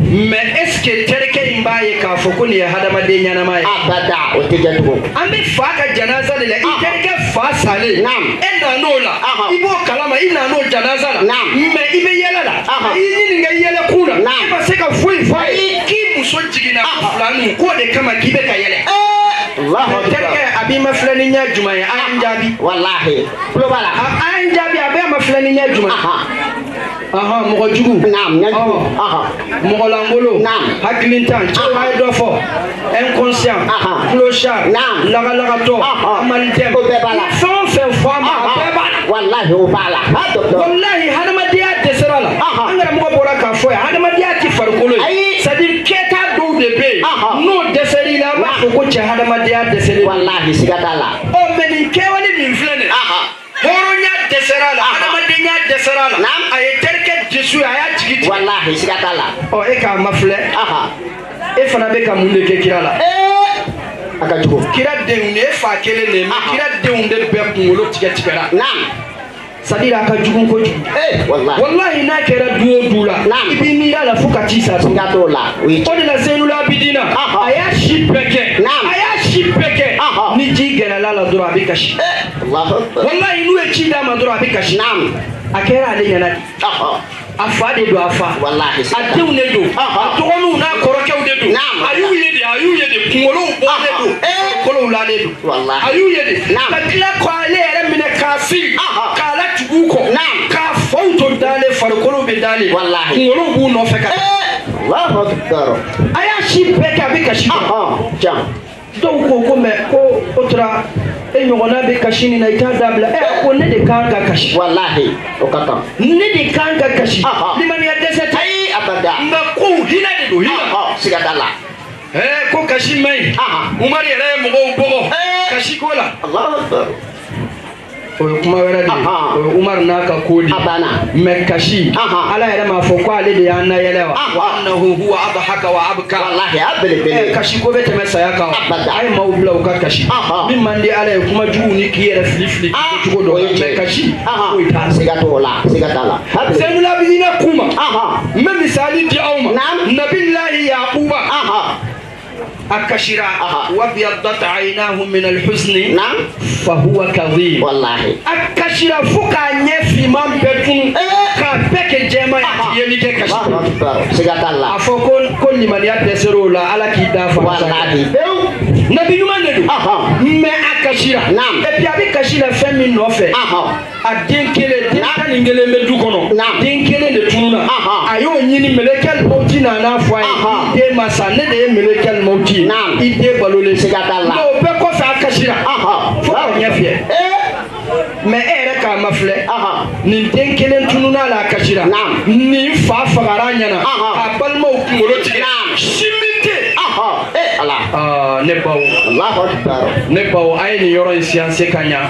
mais est ce que terikɛ in b'a ye k'a fɔ ko nin ye hadamaden ɲɛnama ye abada o tɛ kɛ tugun an bɛ fa ka janaza de la i terikɛ fa salen e nan'o la i b'o kalama i nan'o janaza la mais i bɛ yɛlɛ la i y'i ɲininka yɛlɛ kun na e ma se ka foyi fɔ a ye k'i muso jiginna ko filaninw k'o de kama k'i bɛ ka yɛlɛ terikɛ a b'i ma filɛ ni ɲɛ jumɛn ye a y'an jaabi walahi tulo b'a la a y'an jaabi a bɛɛ ma filɛ ni ɲɛ jumɛn mɔgɔ jugu mɔgɔ langolo hakilintan cɛw a ye dɔ fɔ inconscient clochard lagalagatɔ amalidɛm fɛn o fɛn fɔ a ma a bɛɛ b'a la walahi o b'a la walahi hadamadenya dɛsɛra la an karamɔgɔ bɔra k'a fɔ yan hadamadenya ti farikolo ye c'est à dire kɛta dɔw de bɛ yen n'o dɛsɛr'i la an b'a fɔ ko cɛ hadamadenya dɛsɛlen walahi siga t'a la mais nin kɛwale nin filɛ nin hɔrɔnya dɛsɛra la hadamadenya dɛsɛra la a ye terikɛ jesu a y'a jigi tigɛ walahi siga t'a la e k'a ma filɛ e fana bɛ ka mun de kɛ kira la a ka jugu kira denw de ye fa kelen de ye mais kira denw de bɛɛ kunkolo tigɛra c'est-à-dire a ka jugu kojugu wallahi n'a kɛra du o du la i b'i miiri a la fo ka t'i sa siga t'o la o de la Zeinul Abidina a y'a si bɛɛ kɛ ni ji gɛrɛla la dɔrɔn a bɛ kasi wallahi n'u ye ci d'a ma dɔrɔn a bɛ kasi a kɛra ale ɲɛna de a fa de don a fa a denw de don a dɔgɔninw n'a kɔrɔkɛw de don a y'u ye de kunkolow bɔlen don kolow lalen don a y'u ye de ka tila k'ale yɛrɛ minɛ k'a sigi k'a latugu kɔ k'a faw to dalen farikolo bɛ dalen kunkolow b'u nɔfɛ ka a y'a si bɛɛ kɛ a bɛ kasi dɔw ko mais ko o tora e ɲɔgɔnna bɛ kasi nin na i t'a dabila ko ne de kan ka kasi walahi o ka kan ne de kan ka kasi limaniya dɛsɛ tɛ ayi abada nka kow hinɛ de don hinɛ siga t'a la ko kasi man ɲi Umaru yɛrɛ ye mɔgɔw bɔgɔ kasi ko la o ye kuma wɛrɛ de ye o ye Umaru n'a ka ko de ye mais kasi ala yɛrɛ m'a fɔ ko ale de y'an nayɛlɛ wa annahu huwa adhaka wa abka wallahi a belebele kasi ko bɛ tɛmɛ saya kan a ye maaw bila u ka kasi min man di ala ye kuma jugu ni k'i yɛrɛ fili cogo dɔ mais kasi foyi t'a la siga t'o la siga t'a la Zeinul Abidina kuma n bɛ misali di aw ma nabilahi Yakuba akashira wabiyaddat aynahu min alhusni fahuwa kadhib wallahi akashira fo k'a ɲɛ finman bɛɛ tunu k'a bɛɛ kɛ jɛman ye yeli kɛ kasi siga t'a la a fɔ ko limaniya dɛsɛr'o la ala k'i da fa wallahi nabi ɲuman de don mais a kasira et puis a bɛ kasi la fɛn min nɔfɛ a den kelen den tan ni kelen bɛ du kɔnɔ den kelen de tununa a y'o ɲini melekɛl mawuti nana fɔ a ye den ma sa ne de ye melekɛl mawuti i den balolen siga t'a la o bɛɛ kɔfɛ a kasira fo ka ɲɛ fiyɛ mais e yɛrɛ k'a ma filɛ nin den kelen tununa la a kasira nin fa fagara ɲɛna a balimaw kunkolo tigɛ simin tɛ ala ne baw ne baw a ye nin yɔrɔ in siyanse ka ɲa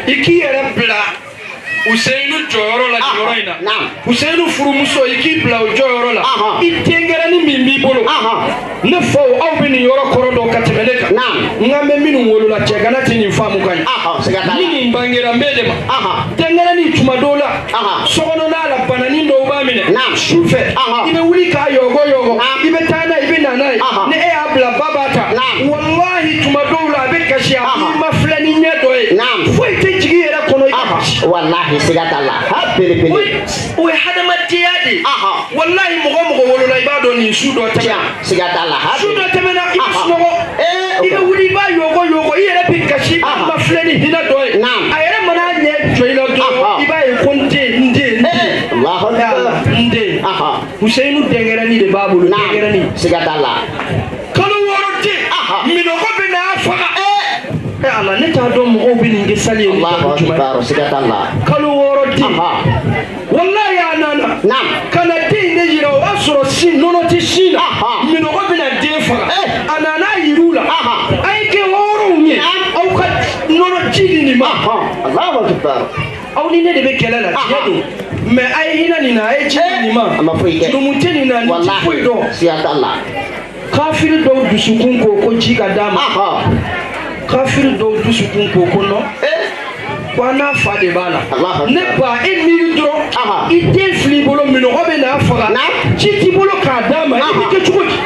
i k'i yɛrɛ bila Useyinu jɔyɔrɔ la nin yɔrɔ in na Useyinu furumuso i k'i bila o jɔyɔrɔ la i denkɛrɛnin min b'i bolo ne faw aw bɛ nin yɔrɔ kɔrɔ dɔn ka tɛmɛ ne kan n ka bɛ minnu wolola cɛ kana tɛ nin faamu ka ɲɛ minnu bangera n bɛ de ma denkɛrɛnin tuma dɔw la sokɔnɔna la bananin dɔw b'a minɛ sufɛ i bɛ wuli k'a yɔgɔ i bɛ taa n'a ye i bɛ na n'a ye ni e y'a bila ba b'a ta walahi tuma dɔw la a bɛ kasi a b'i ma filɛ ni ɲɛ dɔ ye foyi tɛ jigin yɛrɛ kɔnɔ i ka kasi wallahi siga t'a la ha belebele o ye hadamadenya de wallahi mɔgɔ wolola i b'a dɔn nin su dɔ tɛmɛna siga t'a la su dɔ tɛmɛna i bɛ sunɔgɔ i bɛ wuli i b'a yɔgɔ i yɛrɛ bɛ kasi i ma filɛ ni hinɛ dɔ ye a yɛrɛ mana ɲɛ jɔ i la dɔrɔn i b'a ye ko n den Huseinu dengerani de babulu dengerani sigatala kalo woroti minoko bina faga Allah ne ta do mo obini nge sali ni Allahu akbar sigatala kalo woroti wallahi anana nam kana dinde jira wasoro sin nono ti sina minoko bina de faga anana yirula ay ke woro nye au ka nono jidi ni ma Allahu akbar au ni ne de be kelala yedo mais ay hina ni na ay jidi ni ma amafoike numuteni na ni foi do sigatala kafir do dusukun ko jiga dama kafir do dusukun ko no kwana fade bala ne ba emiri dro ite fli bolo mino obe na faga chiti bolo ka dama ke chukuti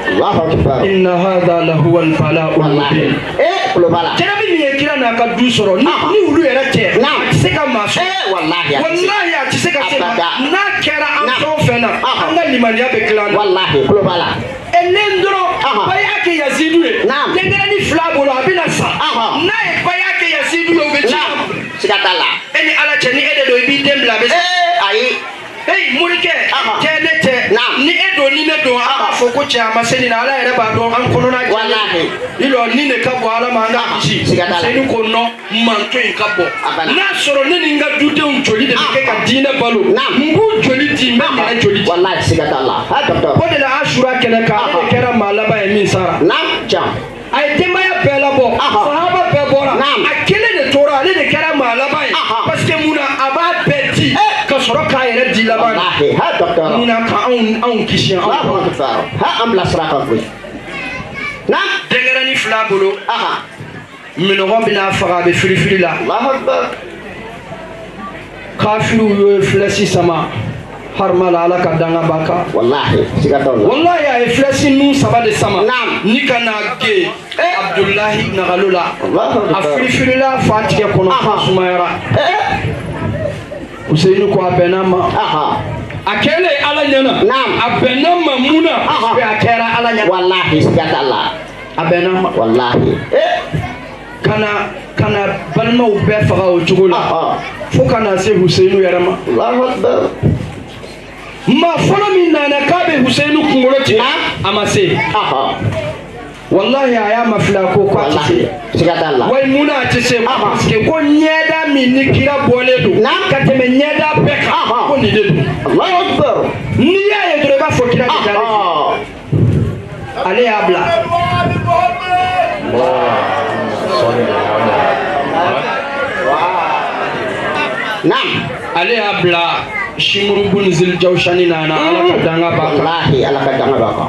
Allahu akbar inna hadha la huwa al bala'u mubin lo bala jarabi mi ekira na ka du soro ni ulu era te se ka maso wallahi ati se ka se na kera am so fena anga limani abe clan wallahi lo bala elendro bay ake yazidu dengera ni flabolo abina sa na e bay ake yazidu obe sigatala eni ala cheni ede do ibi dembla be ayi hey murike kenete ni edo ni ne do aba foko cha maseni na ala ere ba do an kono na wallahi ilo ni ne ka bo ala manga bishi seni ko no manto in ka bo na soro ne ni nga dude un joli de ke ka dina balo ngu joli di me na joli wallahi sigatala ha doctor ko de la ashura kene ka ale kera malaba e min sara jam ay temba ya bela bo sahaba be bora akele de tora ale de kera malaba parce que muna aba beti ka soro ka yere di laba ha docteur muna ka on kishian ha am la sraka ko na dengera ni flabolo mino bina faga be firi la Allahu akbar kafiru yo flasi sama harmala ala ka danga baka wallahi sigatala wallahi ay flasi nu sabade sama ni kana ge Abdullahi ibn Ghalula afiri la fatike kono sumayara Huseinu ko abenama akele ala nyana abenama muna be akera ala nyana wallahi sigatala abenama wallahi kana balma u be faga o jugula fo kana se Huseinu yarama Allahu akbar ma fona min nana kabe Huseinu kungoloti amase wallahi aya mafila ko kwati sigatala way muna ci se parce que ko nyeda mi ni kira boledu ka teme nyeda beka ko ni dedu Allahu akbar ni ya ye dore ba fo kira ka dare ale abla nam ale abla shimuru bun zil jawshani nana ala ka danga baka wallahi ala ka danga baka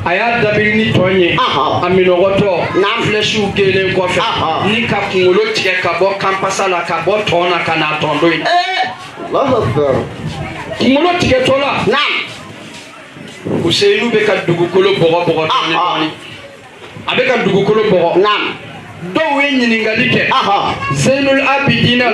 aya dabiri ni tonye aminogoto na fleshu gele ko fe ni ka kungolo tike ka bo kampasa la ka bo tona kana tondo ina Allahu akbar kungolo tike tola nam Huseinu be ka dugukolo bogo toni abe ka dugukolo bogo nam do we nyingali ke Zainul Abidina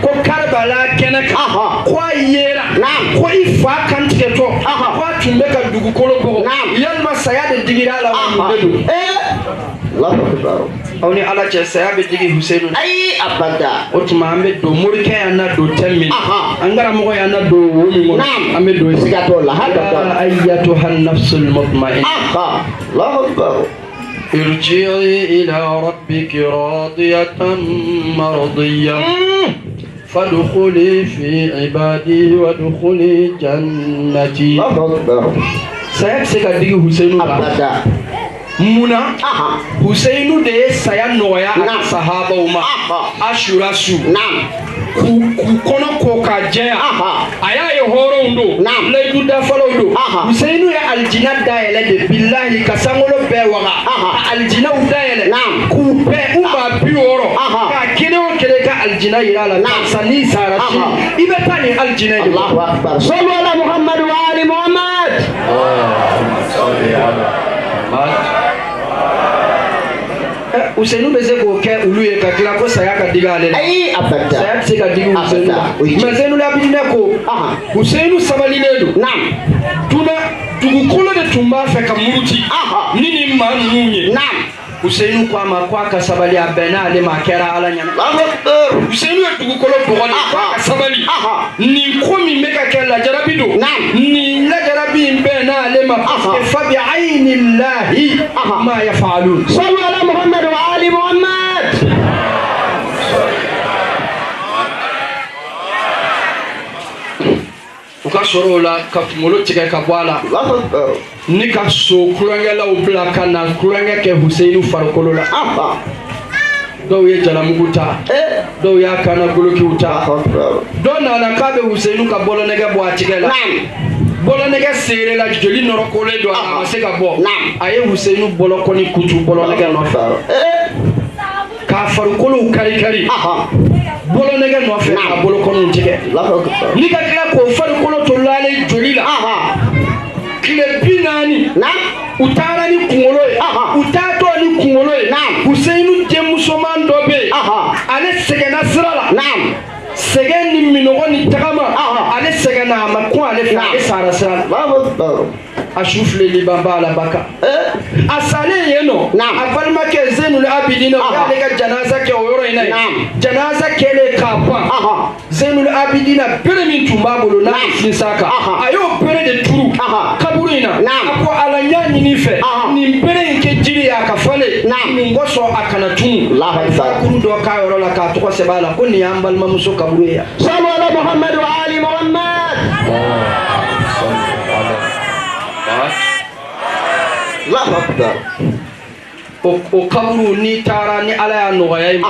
ko Karbala kenaka ko yera ko ifa kan tike to ko tumbe ka dugukolo bogo yalma sayade digira la mudedu Allahu akbar awni ala che sayabe digi Huseinu ay abada otuma ambe do murke yana do temmin angara mo yana do womi mo ambe do sigatola hada ayatu han nafsul mutma'in Allahu akbar ارجعي إلى ربك راضية مرضية فادخلي في عبادي وادخلي جنتي Allahu akbar سيكسك دي حسين abada muna Huseinu de saya noya aka sahaba uma ashura su ku kono ko ka je aya ye horo ndo ledu da falo ndo Huseinu ya aljina daele de billahi kasangolo be waga aljina udaele ku be umba bioro ka kene o kele ka aljina yala sani sarashi ibetani aljina Allahu akbar sallu ala Muhammad wa ali Muhammad salli ala Huseinu beze ko ke uluye ka kila ko saya ka diga ale ay abada saya se ka diga Huseinu mais Zainul Abidina ko Huseinu sabali ledu tuna dugukolo de tumba fe ka muruti nini ma nunye Huseinu kwa makwa ka sabali abena ale makera ala nyana Huseinu dugukolo bogoni kwa ka sabali ni komi meka kella jarabido ni ma fa bi aynillahi ma yaf'alun. Sallu ala Muhammad wa ali Muhammad. U ka sɔrɔ o la ka kunkolo tigɛ ka bɔ a la ni ka so kulonkɛlaw bila ka na kulonkɛ kɛ Huseyinu farikolo la. Dɔw ye jalamugu ta dɔw y'a kana golokiw ta dɔw nana k'a bɛ Huseyinu ka bɔlɔnɛgɛ bɔ a tigɛ la bɔlɔnɛgɛ seere la joli nɔrɔkolen don a ma se ka bɔ a ye Huseyinu bɔlɔkɔni kutu bɔlɔnɛgɛ nɔfɛ k'a farikolow kari-kari bɔlɔnɛgɛ nɔfɛ k'a bolokɔniw tigɛ ni ka tila k'o farikolo to lalen joli la tile 40 u taara ni kunkolo ye u taatɔ ni kunkolo ye Huseyinu denmusoman dɔ bɛ yen ale sɛgɛnna sira la sɛgɛn ni minɔgɔ ni tagama ale sɛgɛnna a ma kun ale fɛ ale sara sira la a su fileli ban b'a la baka a salen yen nɔ a balimakɛ Zenul Abidina o y'ale ka janaza kɛ o yɔrɔ in na yen janaza kɛlen k'a ban Zenul Abidina bere min tun b'a bolo n'a bɛ sinsin kan a y'o bere de turu kaburu in na a ko Ala n y'a ɲini fɛ nin bere in kɛ jiri ye a ka falen nin kosɔn a kana tunu fakuru dɔ k'a yɔrɔ la k'a tɔgɔ sɛbɛn a la ko nin y'an balimamuso kaburu ye yan. Sallu ala Muhammad wa ali Muhammad. O kaburu n'i taara ni Ala y'a nɔgɔya i ma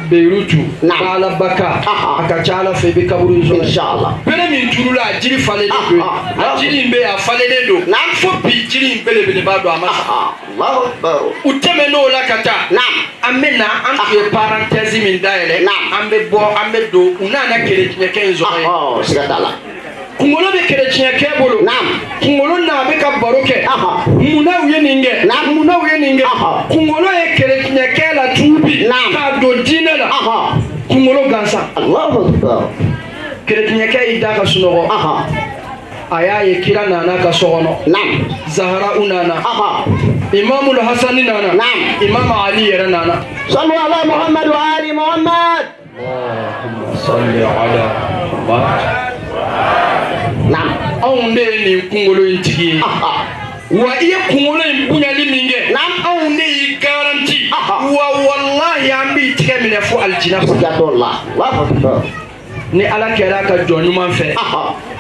Beirutu Bala Baka a ka ca Ala fɛ i bɛ kaburu in sɔrɔ inshallah. Bere min turula a jiri falelen don a jiri in bɛ yen a falelen don fo bi jiri in belebeleba don a ma sa u tɛmɛn'o la ka taa an bɛ na an tun ye parenthèse min dayɛlɛ an bɛ bɔ an bɛ don u nana kerecɛnkɛ in sɔrɔ ye siga t'a la. Kunkolo bɛ kerecɛnkɛ bolo kunkolo n'a bɛ ka baro kɛ munna u ye nin kɛ munna u ye nin kɛ kunkolo ye kerecɛnkɛ la tuubi k'a don diinɛ la kunkolo gansan kerecɛnkɛ y'i da ka sunɔgɔ a y'a ye kira nana ka so kɔnɔ Zahra u nana Imamul Hasani nana Imam Ali yɛrɛ nana. Sallu ala Muhammad wa ali Muhammad. Salli ala Muhammad. Anw de ye nin kunkolo in tigi ye wa i ye kunkolo in bonyali min kɛ anw de y'i garanti wa wallahi an b'i tigɛ minɛ fo alijinɛ ni Ala kɛra ka jɔn ɲuman fɛ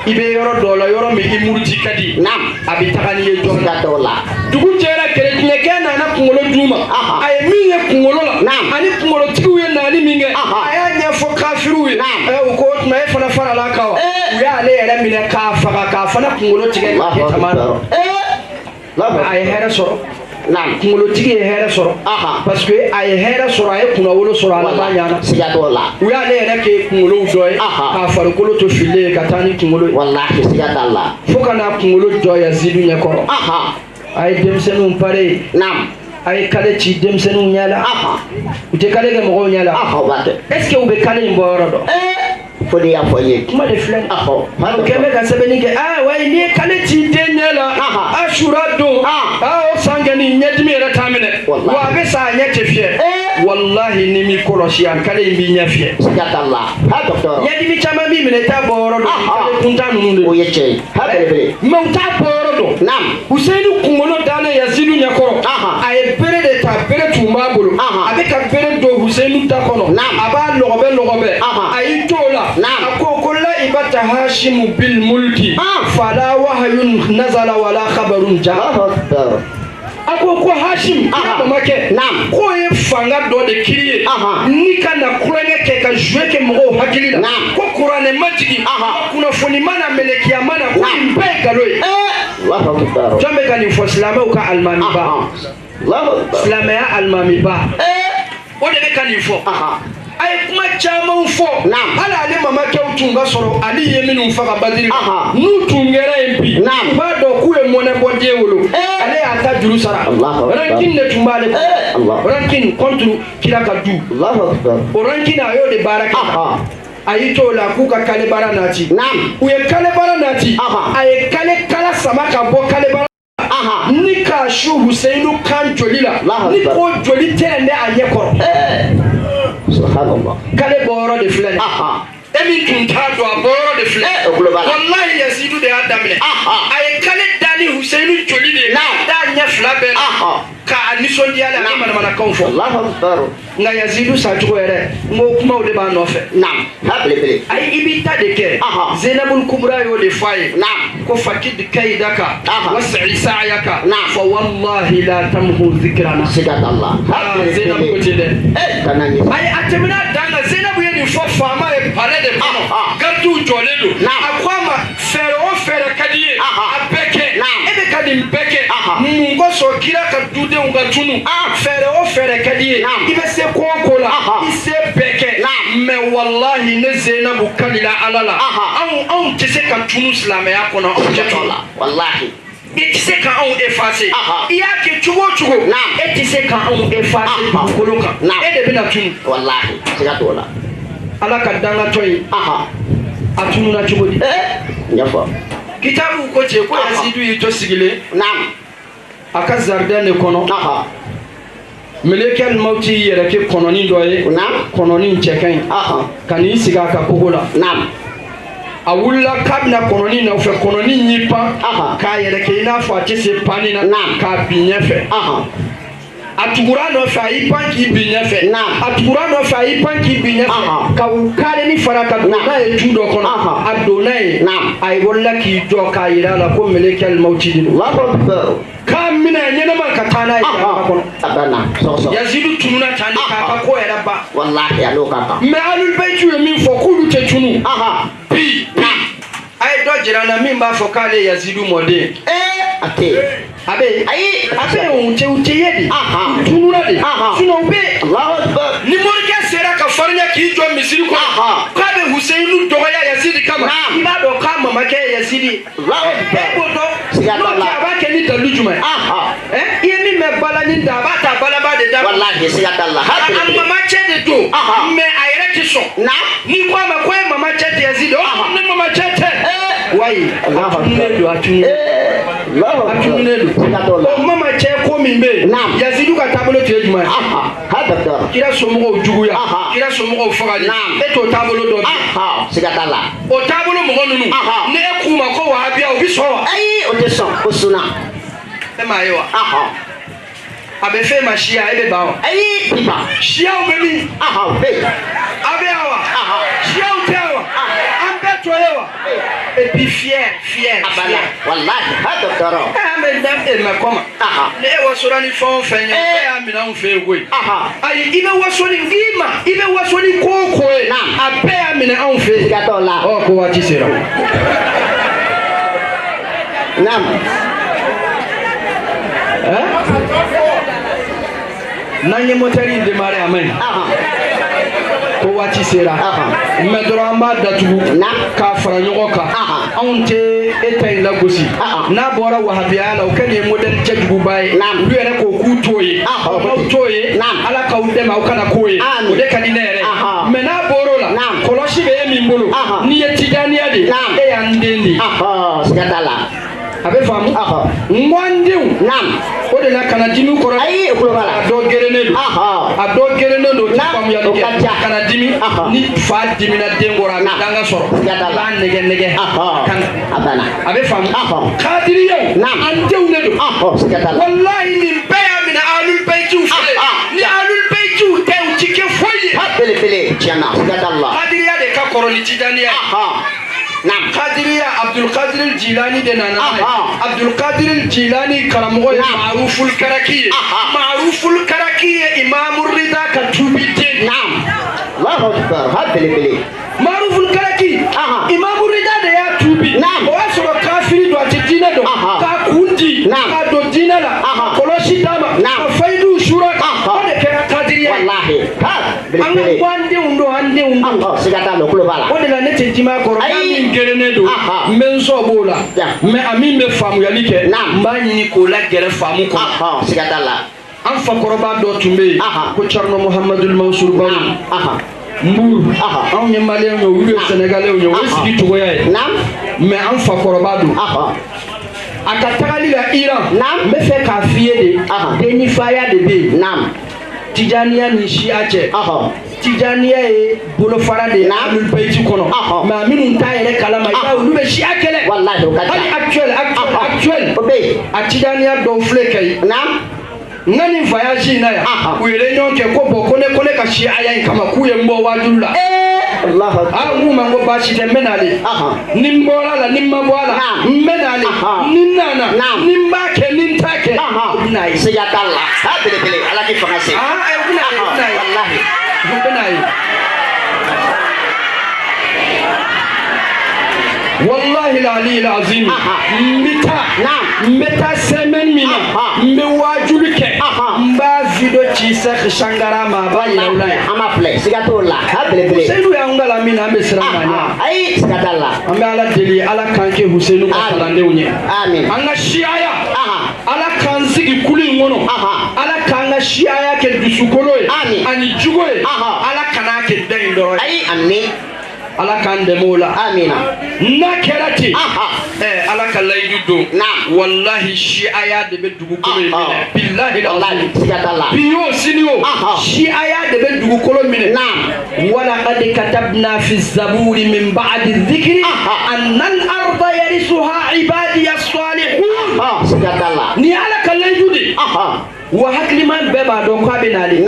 i bɛ yɔrɔ dɔ la yɔrɔ min i muruti ka di a bɛ taga n'i ye jɔn la dugu jɛra kerecɛnkɛ nana kunkolo d'u ma a ye min ye kunkolo la ani kunkolotigiw ye nali min kɛ a y'a ɲɛfɔ kafiriw ye u ko o tuma e fana farala kan wa u y'ale yɛrɛ minɛ k'a faga k'a fana kunkolo tigɛ k'a kɛ tama na a ye hɛrɛ sɔrɔ kunkolotigi ye hɛrɛ sɔrɔ parce que a ye hɛrɛ sɔrɔ a ye kunnawolo sɔrɔ a laban ɲana siga t'o la u y'ale yɛrɛ kɛ kunkolow dɔ ye k'a farikolo to fililen ye ka taa ni kunkolo ye wallahi siga t'a la fo ka n'a kunkolo jɔ Yazidu ɲɛkɔrɔ a ye denmisɛnninw pare a ye kale ci denmisɛnninw ɲɛ la u tɛ kale kɛ mɔgɔw ɲɛ la est ce que u bɛ kale in bɔ yɔrɔ dɔn fo de y'a fɔ n ye kuma de filɛ o kɛlen bɛ ka sɛbɛnni kɛ wayi n'i ye kale ci den ɲɛ la Asura don o san kɛ ni ɲɛdimi yɛrɛ t'a minɛ wa a bɛ sa a ɲɛ tɛ fiyɛ wallahi ni m'i kɔlɔsi a kale in b'i ɲɛ fiyɛ siga t'a la ɲɛdimi caman b'i minɛ i t'a bɔ yɔrɔ dɔn kale kuntan ninnu de o ye tiɲɛ ye mais u t'a bɔ yɔrɔ dɔn Huseyinu kunkolo dalen Yazidu ɲɛkɔrɔ a ye bere de ta bere tun b'a bolo a bɛ ka bere don Huseyinu da kɔnɔ a b'a lɔgɔbɛ a y'i to o la a ko la ibata Hashimu bil mulki fala wahyun nazala wala khabarun jaa a ko Hashim kiramakɛ k'o ye fanga dɔ de kiri ye ni ka na kulonkɛ kɛ ka jouer kɛ mɔgɔw hakili la ko kuranɛ ma jigin kunnafoni ma na melekiya ma na ko nin bɛɛ ye nkalon ye jɔn bɛ ka nin fɔ silamɛw ka alimamiba silamɛya alimamiba o de bɛ ka nin fɔ a ye kuma caman fɔ hali ale mamakɛw tun ka sɔrɔ Ali ye minnu faga Badiri n'u tun kɛra yen bi u b'a dɔn k'u ye mɔnɛ bɔ den wolo ale y'a ta juru sara rankin de tun b'ale kɔ rankin contre kira ka du o rankin a y'o de baara kɛ a y'i to o la k'u ka kale baara nati u ye kale baara nati a ye kale kala sama ka bɔ kale baara ni k'a su Huseyinu kan joli la ni ko joli tɛ yen dɛ a ɲɛ kɔrɔ kale bɔyɔrɔ de filɛ e min tun t'a dɔn a bɔyɔrɔ de filɛ wallahi Yazidu de y'a daminɛ a ye kale da ni Husainu joli de da nya fila bɛ ka nisɔndiya la ka manamanakanw fɔ nka Yazidu sacogo yɛrɛ n ko kumaw de b'a nɔfɛ ayi i b'i ta de kɛ Zainabul Kubra y'o de fɔ a ye ko fakid kaydaka was'i sa'yaka fa wallahi la tamhu dhikrana Zainabu ko ten dɛ ayi a tɛmɛna dan kan Zainabu ye nin fɔ faama ye palais de kɔnɔ gardiw jɔlen don a ko a ma fɛɛrɛ o fɛɛrɛ ka di ye a bɛɛ kɛ e bɛ ka nin bɛɛ kɛ mun kosɔn kira ka dudenw ka tunu fɛɛrɛ o fɛɛrɛ ka di ye i bɛ se ko o ko la i se bɛɛ kɛ mais wallahi ne Zainabu kalila Ala la anw tɛ se ka tunu silamɛya kɔnɔ anw tɛ tunu wallahi i tɛ se ka anw effacer i y'a kɛ cogo o cogo e tɛ se ka anw effacer dugukolo kan e de bɛna tunu wallahi siga t'o la Ala ka dangatɔ in a tununa cogo di ɲɛfɔ kitabu ko cɛ ko Yazidu y'i to sigilen a ka jardin de kɔnɔ Melekɛl Mawti y'i yɛrɛ kɛ kɔnɔnin dɔ ye kɔnɔnin cɛ ka ɲi ka n'i sigi a ka kogo la a wulila k'a bɛna kɔnɔnin nɔfɛ kɔnɔnin y'i pan k'a yɛrɛ kɛ i n'a fɔ a tɛ se panni na k'a bin ɲɛfɛ a tugura nɔfɛ a y'i pan k'i bin ɲɛfɛ a tugura nɔfɛ a y'i pan k'i bin ɲɛfɛ ka kalenni fara ka don n'a ye tu dɔ kɔnɔ a donna yen a ye wolola k'i jɔ k'a yira a la ko Melekɛl Mawti de don k'a minɛ ɲɛnama ka taa n'a ye jamana kɔnɔ Yazidu tununa tan de k'a ka ko yɛrɛ ban mais Ahlul Bayti ye min fɔ k'olu tɛ tunu bi a ye dɔ jira n na min b'a fɔ k'ale Yazidu mɔden a tɛ a bɛ yen u tɛ ye de u tununa de sinon u bɛ ni morikɛ sera ka farinya k'i jɔ misiri kɔnɔ k'a bɛ Husainu dɔgɔya Yazidi kama i b'a dɔn k'a mamakɛ ye Yazidi e b'o dɔn n'o tɛ a b'a kɛ ni dalilu jumɛn i ye min mɛn balanin da a b'a ta balaba de da a mamacɛ de don mais a yɛrɛ tɛ sɔn n'i ko a ma ko e mamacɛ tɛ Yazidi ne mamacɛ tɛ wayi a tununen don a tununen don o mama cɛ ko min bɛ yen Yazidu ka taabolo tun ye jumɛn ye kira somɔgɔw juguya kira somɔgɔw fagali e t'o taabolo dɔn o taabolo mɔgɔ ninnu ni e k'u ma ko wahabiya u bɛ sɔn wa ayi o tɛ sɔn ko sunna e m'a ye wa a bɛ f'e ma siya e bɛ ban wa ayi ti ban siyaw bɛ min o bɛ yen a bɛ yan wa siyaw tɛ yan wa an bɛɛ tɔ ye wa et puis fier wallahi dɔrɔn an bɛ da mɛ kɔma ni e wasora ni fɛn o fɛn ye e y'a minɛ anw fɛ yen koyi ayi i bɛ waso ni i bɛ waso ni ko o ko ye a bɛɛ y'a minɛ anw fɛ yen ɔ ko waati sera n'an ye motɛri in démarrer a ma ɲi ko waati sera mais dɔrɔn an b'a datugu k'a fara ɲɔgɔn kan anw tɛ e ta in lagosi n'a bɔra wahabiya la o kɛ nin ye modèle cɛjuguba ye olu yɛrɛ k'o k'u t'o ye n'aw t'o ye Ala k'aw dɛmɛ aw kana k'o ye o de ka di ne yɛrɛ ye mais n'a bɔr'o la kɔlɔsi bɛ e min bolo n'i ye tijaniya de e y'an den de siga t'a la a bɛ faamu n ko an denw o de la kana dimi kɔrɔ ayi kulo b'a la a dɔ gerennen don a dɔ gerennen don ti faamuyali kɛ kana dimi ni fa dimina den kɔrɔ a bɛ danga sɔrɔ i b'a nɛgɛ nɛgɛ a bɛ faamu kadiriyaw an denw de don walahi nin bɛɛ y'a minɛ Ahlul Baytiw fɛ ni Ahlul Baytiw tɛ u ti kɛ foyi ye belebele tiɲɛna siga t'a la kadiriya de ka kɔrɔ ni tijaniya kadiriya Abdul Qadir Jilani de nana Abdul Qadir Jilani karamɔgɔ ye Ma'ruful Karaki ye Ma'ruful Karaki ye Imamur Rida ka tubiden Allahu Akbar belebele Ma'ruful Karaki Imamur Rida de y'a tubi o y'a sɔrɔ kafiri don a tɛ diinɛ dɔn k'a kun di k'a don diinɛ la kɔlɔsi d'a ma ka fayidu sura o de kɛra kadiriya wallahi an ka ko an denw don an denw don siga t'a la kulo b'a la o de la ne tɛ dimi a kɔrɔ n'a min gerennen don n bɛ n sɔn b'o la mais a min bɛ faamuyali kɛ n b'a ɲini k'o la gɛrɛ faamu kɔnɔ siga t'a la an fakɔrɔba dɔ tun bɛ yen ko Thierno Mohamedul Mansour Baro Mbour anw ye maliyɛnw ye olu ye sénégalais ye o ye sigi cogoya ye mais an fakɔrɔba don a ka tagali la Iran n bɛ fɛ k'a f'i ye de denifaya de bɛ yen tijaniya ni siya cɛ tijaniya ye bolofara de ye Ahlul Bayti kɔnɔ mais minnu t'a yɛrɛ kalama i b'a olu bɛ siya kɛlɛ hali actuel a Tijaniya dɔw filɛ kɛ yi nga ni voyage na ya u ye réunion kɛ ko bon ko ne ka si aya in kama k'u ye n bɔ wajulu la Allah n ma n ko baasi tɛ n bɛ n'ale ni n bɔra la ni n ma bɔ a la n bɛ n'ale ni n nana ni n b'a kɛ ni n t'a kɛ u bɛ n'a ye siga t'a la belebele Ala k'i fanga se u bɛ n'a ye wallahi u bɛ n'a ye wallahi l'ali l'azim mbeta semaine mina mbe wajulu ke mba video ci Cheikh Sangara ma ba yawla ama play sigato la belebele Husainu ya ngala mina mbe siramanya ay sigata la ambe ala deli ala kanke Husainu ko salande unye amin anga shiaya ala kanzigi kuli ngono ala kanga shiaya ke dusukolo ani jugoye ala kana ke dendoro ay amin ala kan demola amina nakerati ala ka laydu do wallahi shi'a de be dugu kolo mine billahi wallahi sigatalla biyo sinio shi'a de be dugu kolo mine wala qad katabna fi zaburi min ba'di dhikri anna al-arda yarisuha ibadi as-salihun sigatalla ni ala ka laydu de wa hakliman beba do ko benali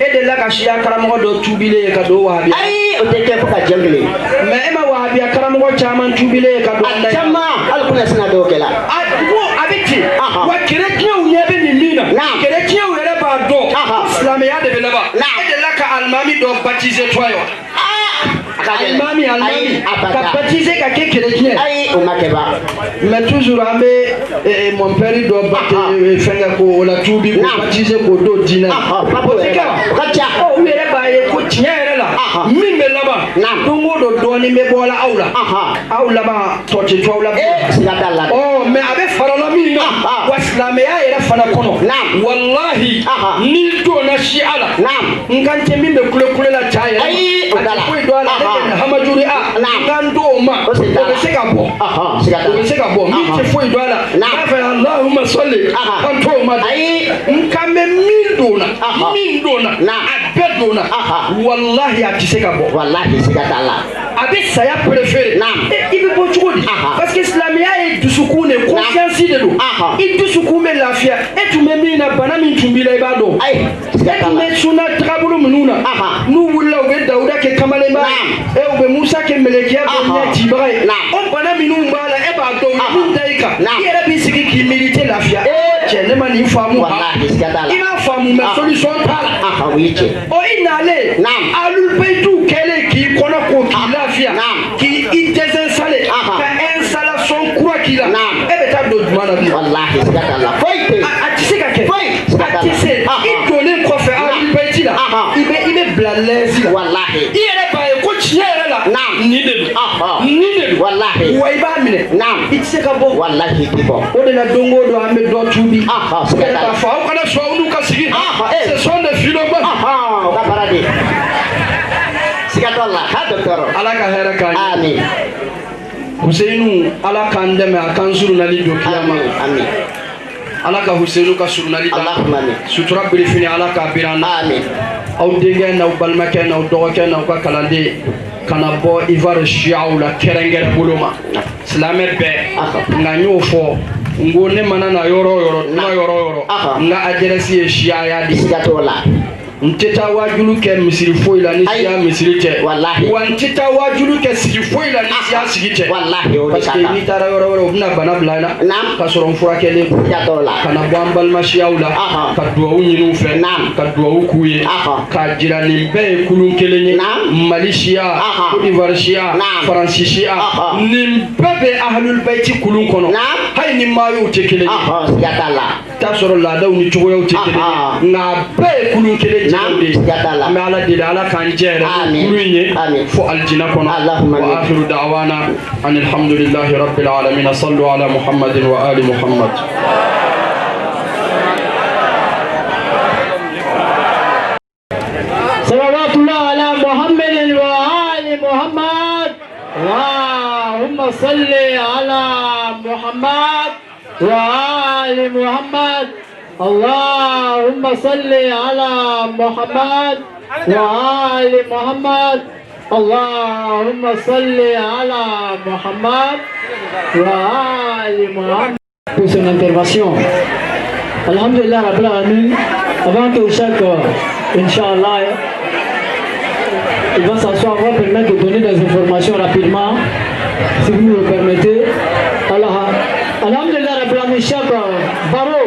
de la ka shiya karamɔgɔ dɔ tubile ka do wahabiya ay o tɛ kɛ fo ka jɛngile mais e ma wahabiya karamɔgɔ caman tubile ka do a caman hali kuna sina dɔw kɛ la a bɛ ten wa chrétienw ɲɛ bɛ nin min na chrétienw yɛrɛ b'a dɔn silamɛya de bɛ laban e de la ka alimami dɔ baptiser toi wa alimami ka baptiser ka kɛ chrétien ayi o ma kɛ ba mais toujours an bɛ mon père dɔ fɛngɛ ko o la tuubi ko baptiser ko do diinɛ o tɛ kɛ wa u yɛrɛ b'a ye ko tiɲɛ yɛrɛ la min bɛ laban don o don dɔɔnin bɛ bɔ la aw la aw laban tɔ tɛ to aw la mais a bɛ fara la min na wa silamɛya yɛrɛ fana kɔnɔ wallahi n'i donna siya la n kan tɛ min bɛ kule la ca yɛrɛ a tɛ foyi dɔn a la ne bɛ hamajuri n kan to o ma o bɛ se ka bɔ o bɛ se ka bɔ min tɛ foyi dɔn a la n'a fɛ Allahumma salli kan to o ma n kan bɛ min donna a bɛɛ donna wallahi a tɛ se ka bɔ wallahi siga t'a la a bɛ saya préféré i bɛ bɔ cogo di parce que silamɛya ye dusukun de confiance de don i dusukun bɛ lafiya e tun bɛ min na bana min tun b'i la i b'a dɔn e tun bɛ sunna tagabolo minnu na n'u wulila u bɛ Dawuda kɛ kamalenba ye u bɛ Musa kɛ melekiya kɛ ɲɛ cibaga ye o bana minnu b'a la e b'a dɔn u ye min da i kan i yɛrɛ b'i sigi k'i miiri tɛ lafiya cɛ ne ma nin faamu i m'a faamu mais solution t'a la o ye cɛ o i nalen alulbeyitu kɛlen k'i kɔnɔ ko k'i lafiya k'i désinstaller ka installation kura k'i la e bɛ taa don juma na bi wallahi siga t'a la foyi tɛ a tɛ se ka kɛ a tɛ se i donnen kɔfɛ alulbeyiti la i bɛ bila lɛnsi la wallahi i yɛrɛ b'a ye ko tiɲɛ yɛrɛ la nin de don wallahi wa i b'a minɛ i tɛ se ka bɔ wallahi i tɛ bɔ o de la don o don an bɛ dɔ tuubi siga t'a la k'a fɔ aw kana sɔn aw n'u ka sigi ce sont des philosophes o ka baara de siga t'a la ha docteur ala ka hɛrɛ k'an ye amin Husainu ala k'an dɛmɛ a k'an surunali don kiyama amin ala ka Husainu ka surunali da sutura birifini ala k'a biri an na aw denkɛ n'aw balimakɛ n'aw dɔgɔkɛ n'aw ka kalanden kana bɔ Ivoire siyaw la kɛrɛnkɛrɛn bolo ma silamɛ bɛɛ nka n y'o fɔ n ko ne mana na yɔrɔ o yɔrɔ n ka adresse ye siyaya de siga t'o la n tɛ taa wajulu kɛ misiri foyi la ni siya misiri tɛ wa n tɛ taa wajulu kɛ sigi foyi la ni siya sigi tɛ parce que n'i taara yɔrɔ wɛrɛ u bɛna bana bila i la ka sɔrɔ n furakɛlen don ka na bɔ an balima siyaw la ka duwawu ɲini u fɛ ka duwawu k'u ye k'a jira nin bɛɛ ye kulun kelen ye Mali siya Côte d'Ivoire siya Faransi siya nin bɛɛ bɛ ahlul bayti kulun kɔnɔ hali ni maayow tɛ kelen ye t'a sɔrɔ laadaw ni cogoyaw tɛ kelen ye nka bɛɛ ye kulun kelen ye an bɛ ala deli ala k'an jɛ yɛrɛ kulu in ye fo aljina kɔnɔ wa akhiru da'wana anil hamdulillahi rabbil alamin sallu ala muhammadin wa ali muhammad salawatullah ala muhammadin wa ali muhammad Allahumma salli ala muhammad wa ali muhammad اللهم صل على محمد وآل محمد اللهم صل على محمد وآل محمد pour son intervention. Alhamdulillah Rabbil Alamin, avant que chaque Inch'Allah, il va s'asseoir, on va permettre de donner des informations rapidement, si vous me le permettez. Alors, Alhamdulillah Rabbil Alamin, chaque Baro,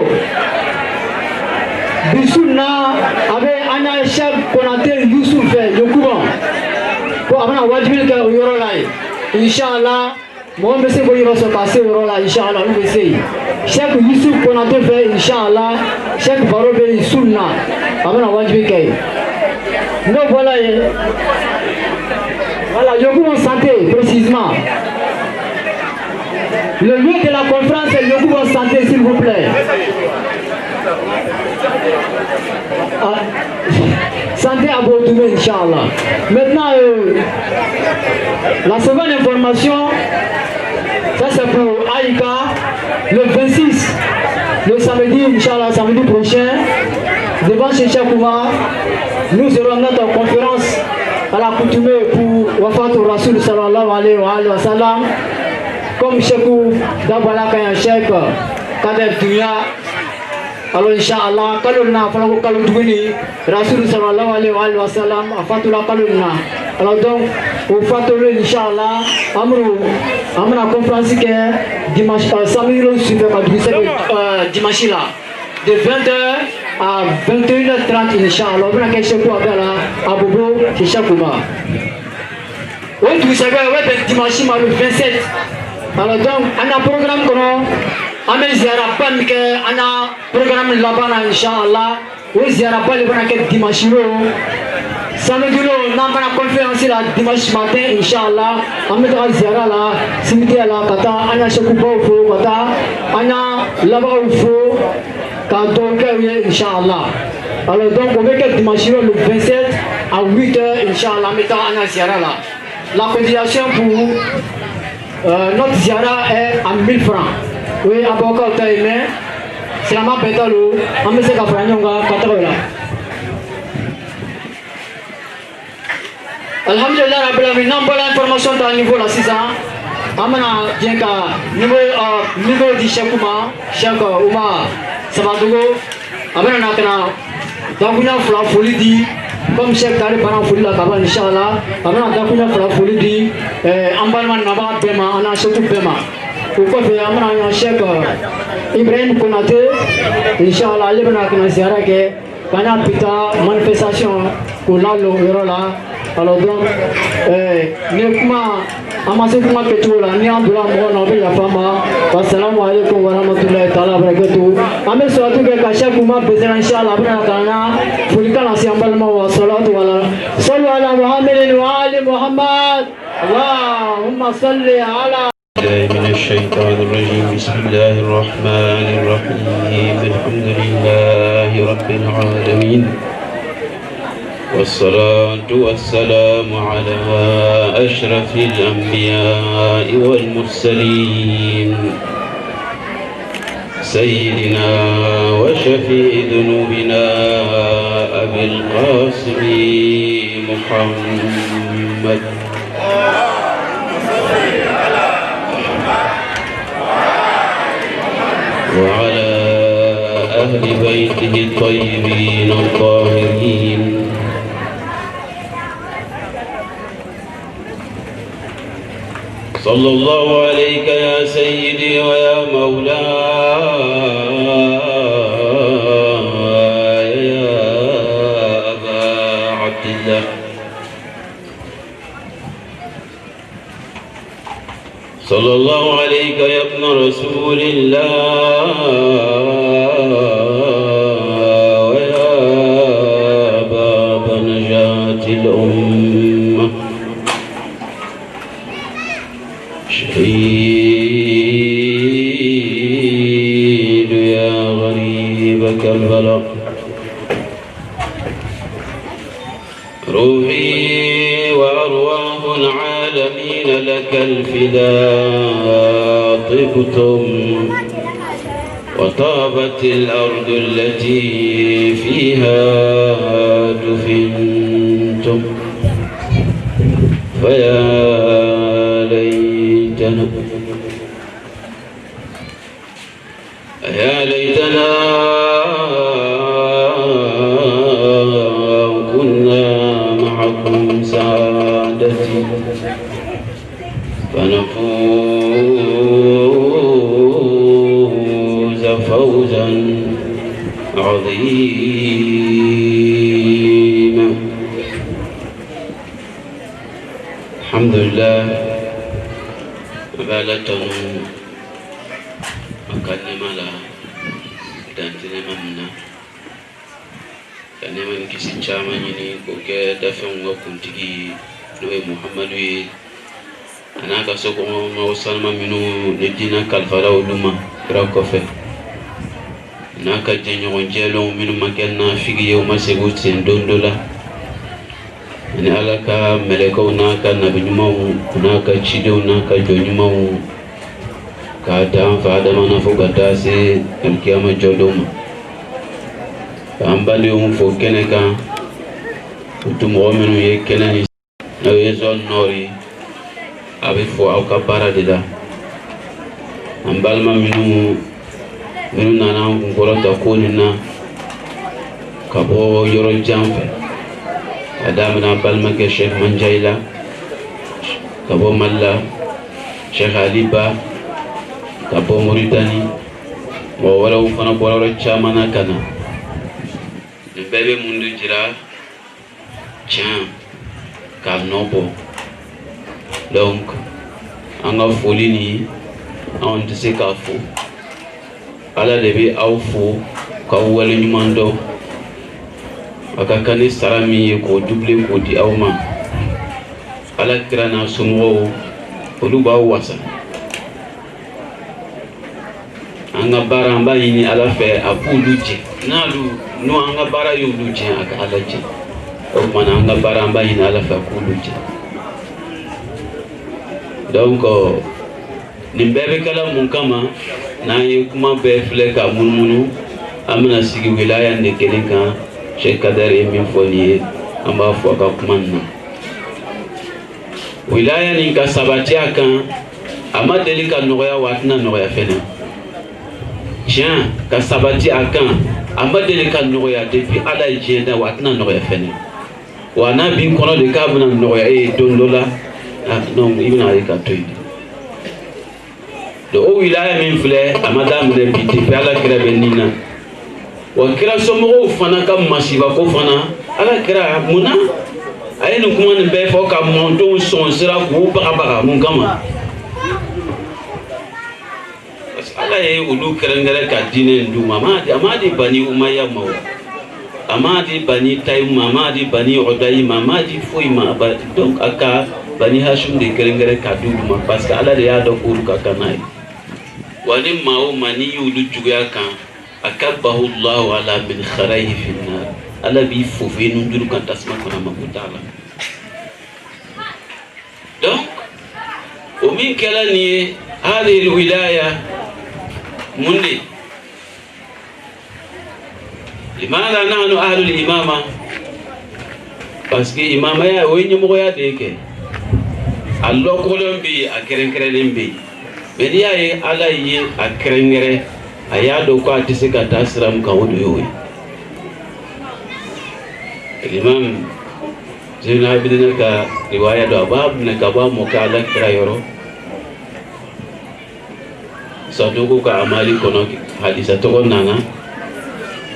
Bissouna, avec Anna Chak Konate Youssouf, Yokouban, pour avoir un Wadjil qui est au Yorolai. Inch'Allah, moi je sais qu'il va se passer au Yorolai, Inch'Allah, nous essayons. Chaque Youssouf Konate fait, Inch'Allah, chaque Baro fait Bissouna, avec un Wadjil qui est. Donc voilà, Yokouban Santé, précisément. Le lieu de la conférence est Yokouban Santé, s'il vous plaît. Santé à Bordeaux, Inch'Allah. Maintenant, la seconde information, ça c'est pour Aïka, le 26, le samedi, Inch'Allah, samedi prochain, devant chez Chakouma, nous aurons notre conférence à l'accoutumée pour Wafatou Rasoul sallallahu alayhi wa sallam, comme Chekou Dabala Kaya Cheikh, Kader Dunya. Alors Inch'Allah, kaluna falaku kalu tuguni Rasul sallallahu alaihi wasallam afatula kaluna. Alors donc au fatule Inch'Allah amna conférence que dimanche samedi le suivant dimanche là de 20h à 21h30 Inch'Allah. On va quelque chose à la Abobo chez Chakouma. Oui, vous savez, dimanche le 27. Alors donc on a un programme qu'on Amel ziara ban ke ana programme labana Inch'Allah. Oui ziara ban le bana ke dimanche lo. Samedi lo nambana conférence la dimanche matin Inch'Allah. Amel ziara la cimetière la kata ana shakuba fo kata ana laba fo kata ke Inch'Allah. Alors donc on veut que dimanche lo le 27 à 8h Inch'Allah meta ana ziara la. La cotisation pour notre ziara est à 1000 francs. Oui, à Boka au Taïmé, c'est la map pétalo, on me sait qu'à Franyonga, Katarola. Alhamdulillah, Rabbil Alamin, non pas l'information dans le niveau là, 6 ans. Amana, bien qu'à niveau de Cheikh Ouma, Sabadogo, Amana Nakana, Dakuna Fla Folie dit, comme Cheikh Tari Paran Folie la Kaba, Inch'Allah, Amana Dakuna Fla Folie dit, Ambalman Naba Pema, Ana Cheikh Pema. Pourquoi faire un chèque Ibrahim Konate, Inch'Allah, les gens qui ont été pendant pita manifestation pour la là. Alors donc, nous comment amassé comment que tout là, ni en doula moi non la femme. Assalamu alaikum wa rahmatullahi ta'ala barakatuh. Amel surtout que kacha kuma besoin Inch'Allah bana kana. Fulika nasi ambalma wa salatu ala. Sallu ala Muhammadin wa ali Muhammad. Allahumma salli ala من الشيطان الرجيم بسم الله الرحمن الرحيم الحمد لله رب العالمين والصلاة والسلام على أشرف الأنبياء والمرسلين سيدنا وشفيع ذنوبنا أبي القاسم محمد وعلى أهل بيته الطيبين الطاهرين صلى الله عليك يا سيدي ويا مولاي يا أبا عبد الله صلى الله عليك يا ابن رسول الله ويا باب نجاة الأمة شهيد يا غريب كربلاء روحي وأرواح العالمين لك الفداء طبتم وطابت الأرض التي فيها دفنتم فيا ليتنا يا ليتنا كنا معكم سعادتي فنفوز فوزا عظيما. الحمد لله بالتن أكلم لا دانتنا منا كان من كيسي جامع يني كوكا دفن وكنتي نوي محمد أنا كسوكو ما وصلنا منو ندينا كالفلا ولما كراكوفه أنا كجني ونجلو منو مكاننا فيجي يوم سبوت سندوندولا أنا على كا ملكو ناكا نبيمو ناكا تشيدو ناكا جونيمو كاتام فادما نفوكتا سي الكيامة جودوما أمبالي يوم فوكينكا وتمغمنو يكنني نو يزون نوري أبي فو أو كبارة دلا أمبالما منو نانا نقولة تكوننا كابو يورو جامفة أدامنا بالما كشيخ منجايلا كابو ملا شيخ علي با كابو موريتاني وولو فانا بولو تشامانا كنا نبابي مندو جرا تشام كالنوبو. Donc anga folini on te se ka fo ala debe aw fo ka wale nyumando aka kani sarami ko double ko di awma ala kirana sumo olu ba wasa anga bara mba yini ala fe apuluje nalu no anga bara yuluje aka alaje o mana anga bara mba yini ala fe apuluje. Donc nimbebe kala munkama na yekuma be fleka munmunu amna sigi wilaya ndekelenka Sheikh Kadar min foni amba fo ka kumanna wilaya ni ka sabati akan amadeli ka noya watna noya fena tiens ka sabati akan amadeli ka noya depuis ala jenda watna noya fena wana bin kono de kabna noya e dondola non ibn ali katoy do o wilaya min fle amada mne biti pe ala kira benina wa kira somo fana kam masiba ko fana ala kira muna ayenu kuma ne be fo ka monto son sira ko baka mun kama ala ye ulu kerengere ka dine ndu mama amadi bani umayya maw amadi bani taym amadi bani uday amadi foima donc aka bani hashim de kerengere kadudu ma parce que ala de ya do ko ka kanai wani mawo mani yulu juya kan akabahu allah ala min kharayhi fi nar ala bi fofe nu duru kan tasma kona makutala. Donc ومن كلاني هذه الولايه مني لماذا نحن اهل الامامه parce que imama ya wenye mo ya deke allo kolombi akerenkerelembi bediya ye ala ye akerengere ayado ko atisika tasram ka wodo yoy imam zina bidina ka riwaya do abab ne ka ba mo ka ala kira yoro sadugo ka amali kono hadisa to nana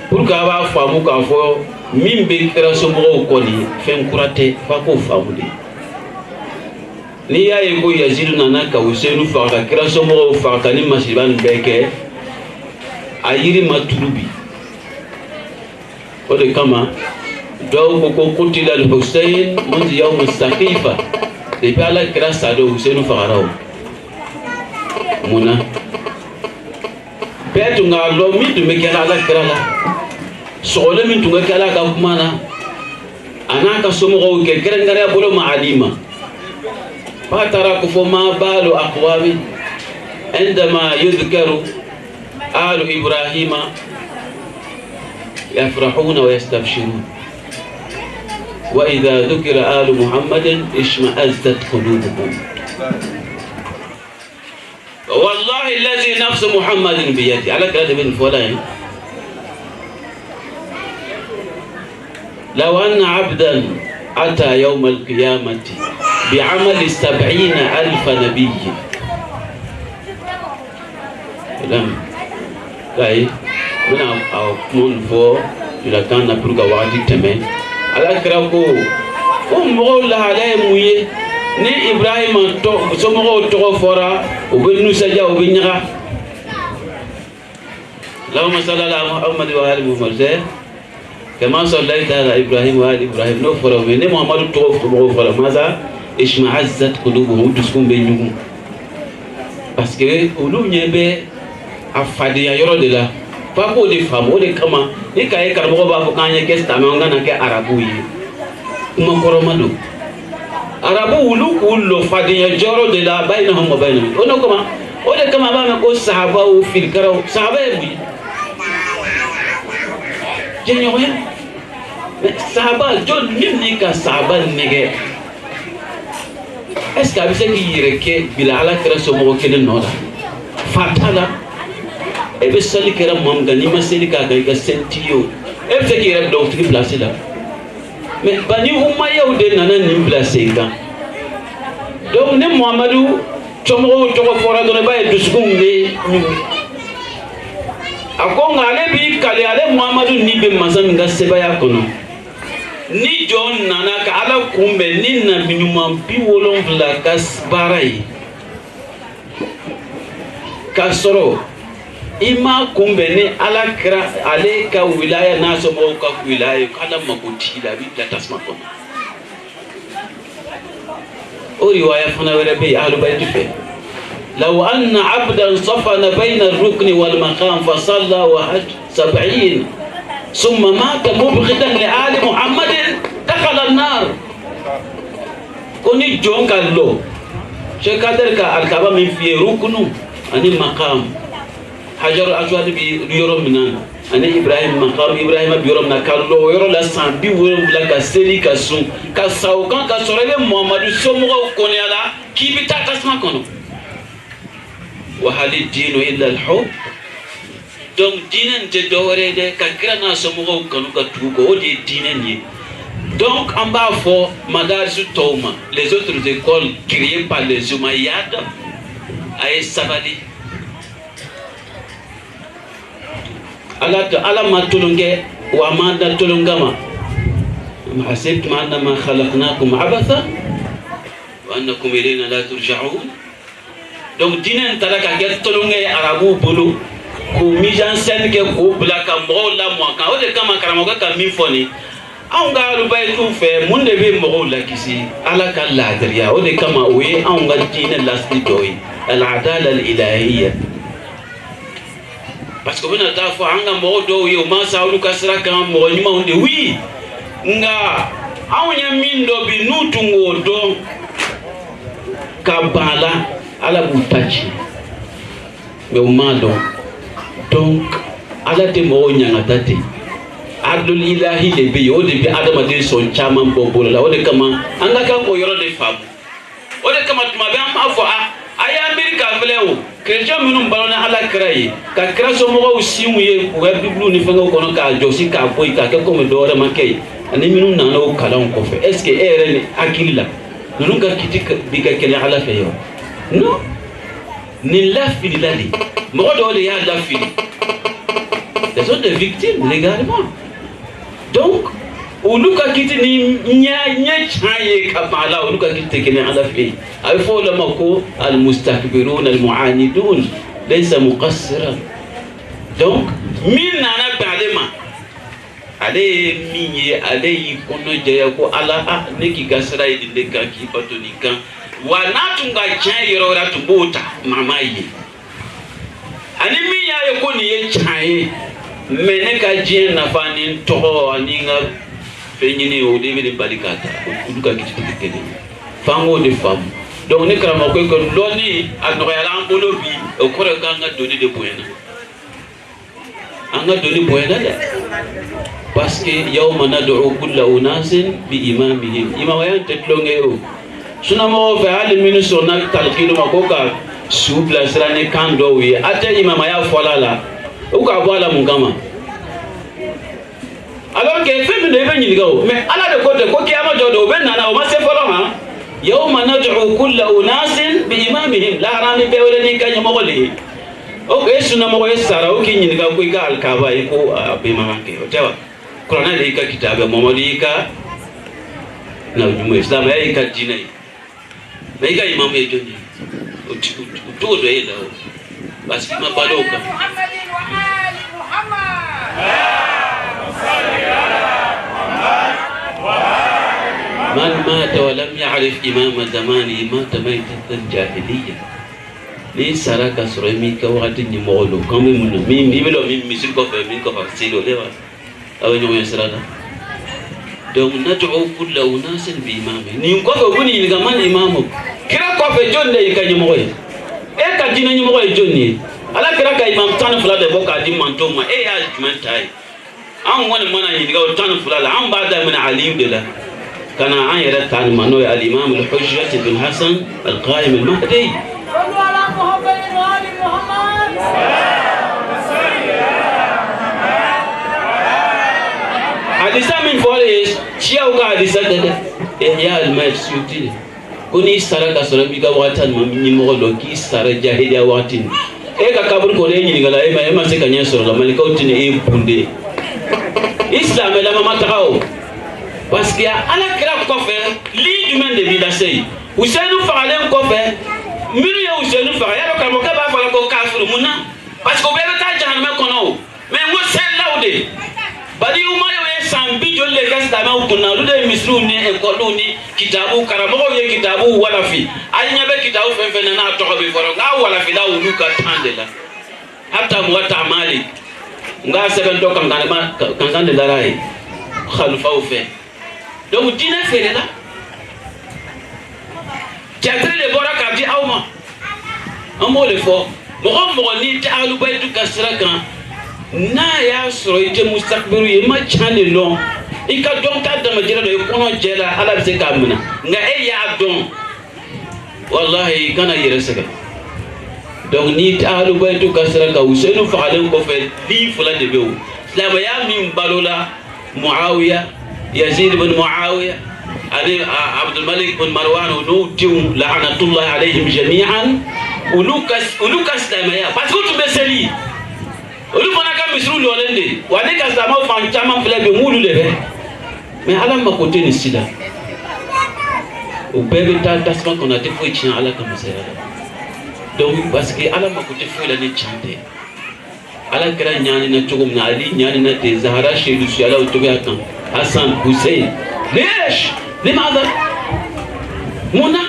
pour ka ba famu ka fo min be kira so mo ko ni fen kurate fa ko famu de ni ya yi ko Yazid nana ka Husainu fa ka kira so mo fa ka ni masiban beke ayiri maturubi o de kama do ko kutila al-Husain munz yawm as-Saqifa de bala kira sado Husainu fa rawo muna betu ngalo mi du me kala la kira la sole min tunga kala ka kumana anaka somo ko ke kerengare bolo maalima fatara ko ma balu aqwami عندما يذكر آل إبراهيم يفرحون ويستبشرون وإذا ذكر آل محمد اشمأزت قلوبهم والله الذي نفس محمد بيده على كلام ابن فلان لو أن عبدا أتى يوم القيامة بعمل 70,000 نبي لم كاي من أكون فو إلى كان نبرك وادي تمن على كراكو مقول لها لا مويه ni Ibrahim to somo to fora o be nusa ja o be nyaga Allahumma salli ala Muhammad wa ali Muhammad kama sallaita ala Ibrahim wa ali Ibrahim no fora me ni Muhammad to fora maza ishma'azzat qulubuhum tuskum be nyugu parce que olu nyebe afadi ya yoro de la pa ko de fam o de kama ni kay karbo ba ko kanye kesta ma ngana ke arabu yi kuma koromado arabu wulu kullo fadiya joro de la bainahum wa bainahum ono kama o de kama ba ko sahaba o fil karaw sahaba yi jenyo ya sahaba jon nimni ka sahaba nege est ce que abise ki yireke bila ala kira so mo kelen noda fatala e be sali kira mom gani ma seli ka ga sentiyo e be ki rek do tri place la mais bani umma yawde nana ni place ga donc ne Muhammadu chomo to ko fora do ne baye dusugum be ñu akonga ale bi kale ale Muhammadu ni be masam ga sebaya kono ni jon nana ka ala kumbe ni na minuma bi wolon vla kas barai kasoro ima kumbe ni ala kra ale ka wilaya na so mo ka wilaya kala makuti la bi la tasma ko o riwaya fana wala bi ahlu bayt fe law anna abdan safana bayna ar-rukn wal maqam fa salla wa hajj 70 thumma mata mubghidan li ali muhammadin dakhala an-nar koni jongallo she kader ka al-kaaba min fi ruknu ani maqam hajar aswad bi yoro minan ani Ibrahim maqam Ibrahim bi yoro na kallo yoro la sambi woro la ka seli ka sun ka saw kan ka sorebe Muhammadu somo ko ne ala ki bi ta tasma kono wa halid dinu illa al-hub donc dinen te dore de ka grana somo ko kono ka tugo o de dinen ni donc en bas fo madaris tawma les autres écoles créées par les Umayyads ay sabali ala ma tulunge wa ma da tulungama ma hasibtum annama khalaqnakum abatha wa annakum ilayna la turja'un donc dinen talaka get tulunge arabu bolo ko mijan sen ke ko blaka mo la mo ka o de kama karamo ka mi foni an ga lu bay tu fe mun de be mo la kisi ala ka la dariya o de kama o ye an ga dinen lasti doyi al adala al ilahiyya parce que bena ta fo anga mo do yo ma saulu kasra kan mo nyima onde wi nga awnya mindo bi nutu ngodo kabala ala butachi me umado donc ala te mo nyanga tate adul ilahi le bi o de bi adama de son chama bobola la o de kama anga kan ko yoro de fabu o de kama tuma be am afo aya amerika vleo chrétien minum balona ala krayi ka kraso mo simu ye ko biblu ni fanga ko no ka josi ka boy ka ko me do ma kay ani minum na no kala on ko fe est ce que ere ni akilla nunu ga kiti bi ka kele ala fe yo non ni la fili lali mo do le ya la fili les sont des victimes légalement donc uluka kiti ni nya chaye kamala uluka kiti kene ala fi ay fo la mako al mustakbirun al muanidun laysa muqassiran donc min nana balema ale minye ale kono jeya ko ala ne ki gasra idi de ka ki patoni kan wanatunga chaye rora tubuta mamaye ani minya ye ko ni ye chaye mene ka jien na fani to aninga fenyini o de be balikata uluka kiti kene fango de fam donc ne karama ko ko loni an royal ambolo bi o ko nga doni de buena anga doni buena de parce que yawma nad'u kulla unasin bi imamihim imama yan tetlonge o suna mo fa al min sona talqino makoka subla sirane kan do wi ate imama ya folala u ka bola mun kama alors que femme ne veut ni go mais ala de côté ko kiyama jodo ben nana o ma se folo ha yawma nad'u kull unasin bi imamihim la rami be wala ni kany mo gole o ke suna mo sara o ki ni ga ko ga al kaba ko be mama ke o tawa qur'an de ka kitabe mo modi ka na jumo islam ay ka dinay mais ga imam e joni o to do e la parce que ma badoka من مات ولم يعرف إمام زمانه مات ميتة الجاهلية ni saraka suremi ka wakati ni molo kama mimi bilo mimi misiko fa mimi ko fa silo lewa awe nyoya saraka donc nad'u kull unasin bi imami ni ko fa buni ni gaman imamu kira ko fa jonde ikanye moye e ka dina ni moye jonni ala kira ka imam tan fula de boka di mantoma e ya jumentai an wani mana ni ga tan fula la an ba da min ali de la kana an yara tan mano al imam al hujjah bin hasan al qaim al mahdi صلوا على محمد وآل محمد hadisa min fole chia uga hadisa dede ya al mayt suyuti kuni saraka sura bi ga watan ni mo lo ki sara jahiliya watin e ka kabur ko le ni gala e ma se kanya sura malika utini e bunde islam la mama taw parce que ala kira ko fe li dumen de bi da sey Ousseynou falen ko fe minu ya Ousseynou fa ya ka mo ka ba fala ko kafir munna parce que be ta jahannama kono mais wo sel lawde badi uma yo sambi jolle gasta ma kunna lu de misru ni e ko lu ni kitabu karamo ye kitabu wala fi ay nyabe kitabu fen fen na to be foro nga wala fi da ulu ka tandela hatta mu wata malik nga seben to kan kan de darai khalifa ou fait donc dina fere la jatre le bora ka di awma amo le fo mo ni ta alu baytu kasrakan na ya soro ite mustakbiru ye ma chane lo ika don ta da majira do kono jela ala se kamuna nga e ya don wallahi kana yere sega donc ni ta alu baytu kasraka Ousseynou fa'alen ko fe li fula de bew islam ya min balola Muawiya Yazid ibn Muawiya Ali Abdul Malik ibn Marwan ونوتهم لعنة الله عليهم جميعا ulukas damaya parce que tu beseli ulu fana ka misru lolende wani ka sama fan chama flebe mulu lebe mais ala ma côté ni sida o bebe ta tasma qu'on a te foi chien ala comme ça donc parce que ala ma côté foi la ni chante ala kra nyani na chogum na ali nyani na te Zahra shedu su ala utobe akan Hassan Hussein ليش لماذا منا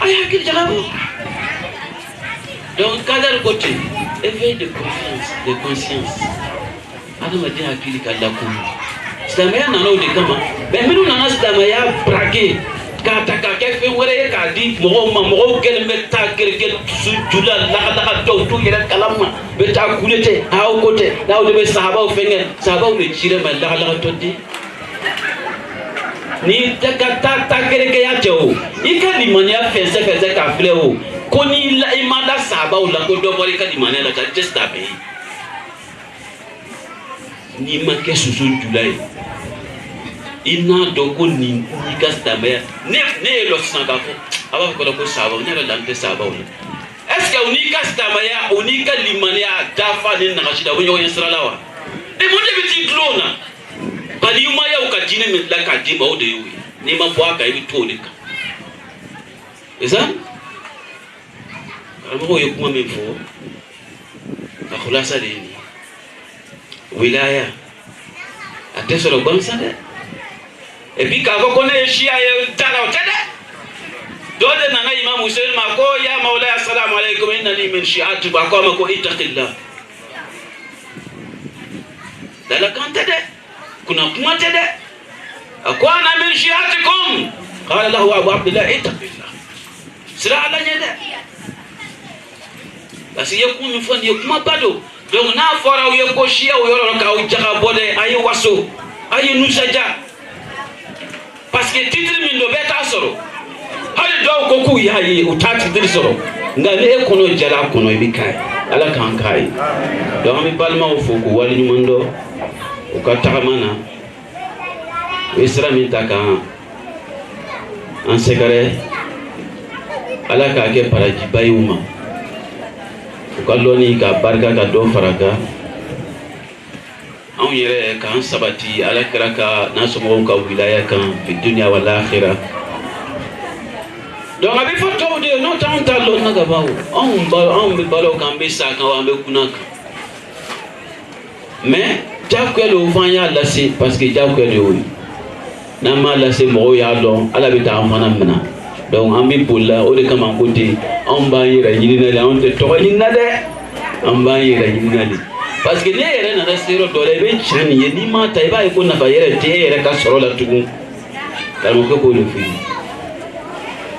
أي حكي جلابه donc kadar côté éveil de conscience ana madina akili kala ko islamaya nana de kama be minu nana islamaya braqué ka ta ka ke fe wore ka di mo gel meta gel su jula la to yere kalama be ta kulete hawo côté daw de be sahaba o fenge sahaba o le chire ma la to di ni ta ke ya jo ika di mania fese ka fle o koni la imanda sahaba o la ko do bori ka di mania la ta just abe ni ma ke susu julai ina doko ni kastamaya ne lo sanga ko aba ko sahaba ne la lante sahaba o est-ce que uni kastamaya uni kalimania dafa ni na kashida wenye yesralawa de mo de biti glona bali uma ya ukajine mi la kadima o de yowe ni mambo aka hivi tolika eza kama yo kuma mfo akhulasa dini wilaya atesoro gonsa et puis quand on connaît Chia et Tala Tede dole nana Imam Hussein mako ya Maulaya assalamu alaikum innani min shi'ati ba ko mako ittaqillah dala kan tede kuna kuma tede akwana min shi'atikum qala lahu Abu Abdullah ittaqillah sira ala nyede basi yeku mi fon yekuma bado donc na fora o yeko Chia o yoro ka o jaga bode ayi waso ayi nusaja parce que titre min do beta soro de dɔw ko k'u y'a ye u t'a titiri sɔrɔ nka ni e kɔnɔ jara a kɔnɔ i bɛ k'a ye ala k'an k'a ye donc an bɛ balimaw fo k'u waleɲuman dɔn u ka tagama na u ye sira min ta kan an sɛgɛrɛ ala k'a kɛ barajiba ye u ma u ka lɔnni ka barika ka dɔ fara kan anw yɛrɛ k'an sabati ala kɛra ka n'a somɔgɔw ka wilaya kan fi dunya wal akhirah donc a bɛ fɔ tɔw de ye n'o tɛ anw t'a lɔn na ka ban o anw bɛ balo kan an bɛ sa kan wa an bɛ kunna kan mais jagoya don fɔ an y'a lase parce que jagoya de y'o ye n'an m'a lase mɔgɔw y'a dɔn ala bɛ taa an fana minɛ donc an bɛ boli la o de kama ko ten anw b'an yɛrɛ ɲini na de anw tɛ tɔgɔ ɲini na dɛ an b'an yɛrɛ ɲini na de parce que ne yɛrɛ nana se yɔrɔ dɔ la i bɛ tiɲɛ nin ye n'i m'a ta i b'a ye ko nafa yɛrɛ tɛ e yɛrɛ ka sɔrɔ la tugun karamɔgɔkɛ b'o de f'i ye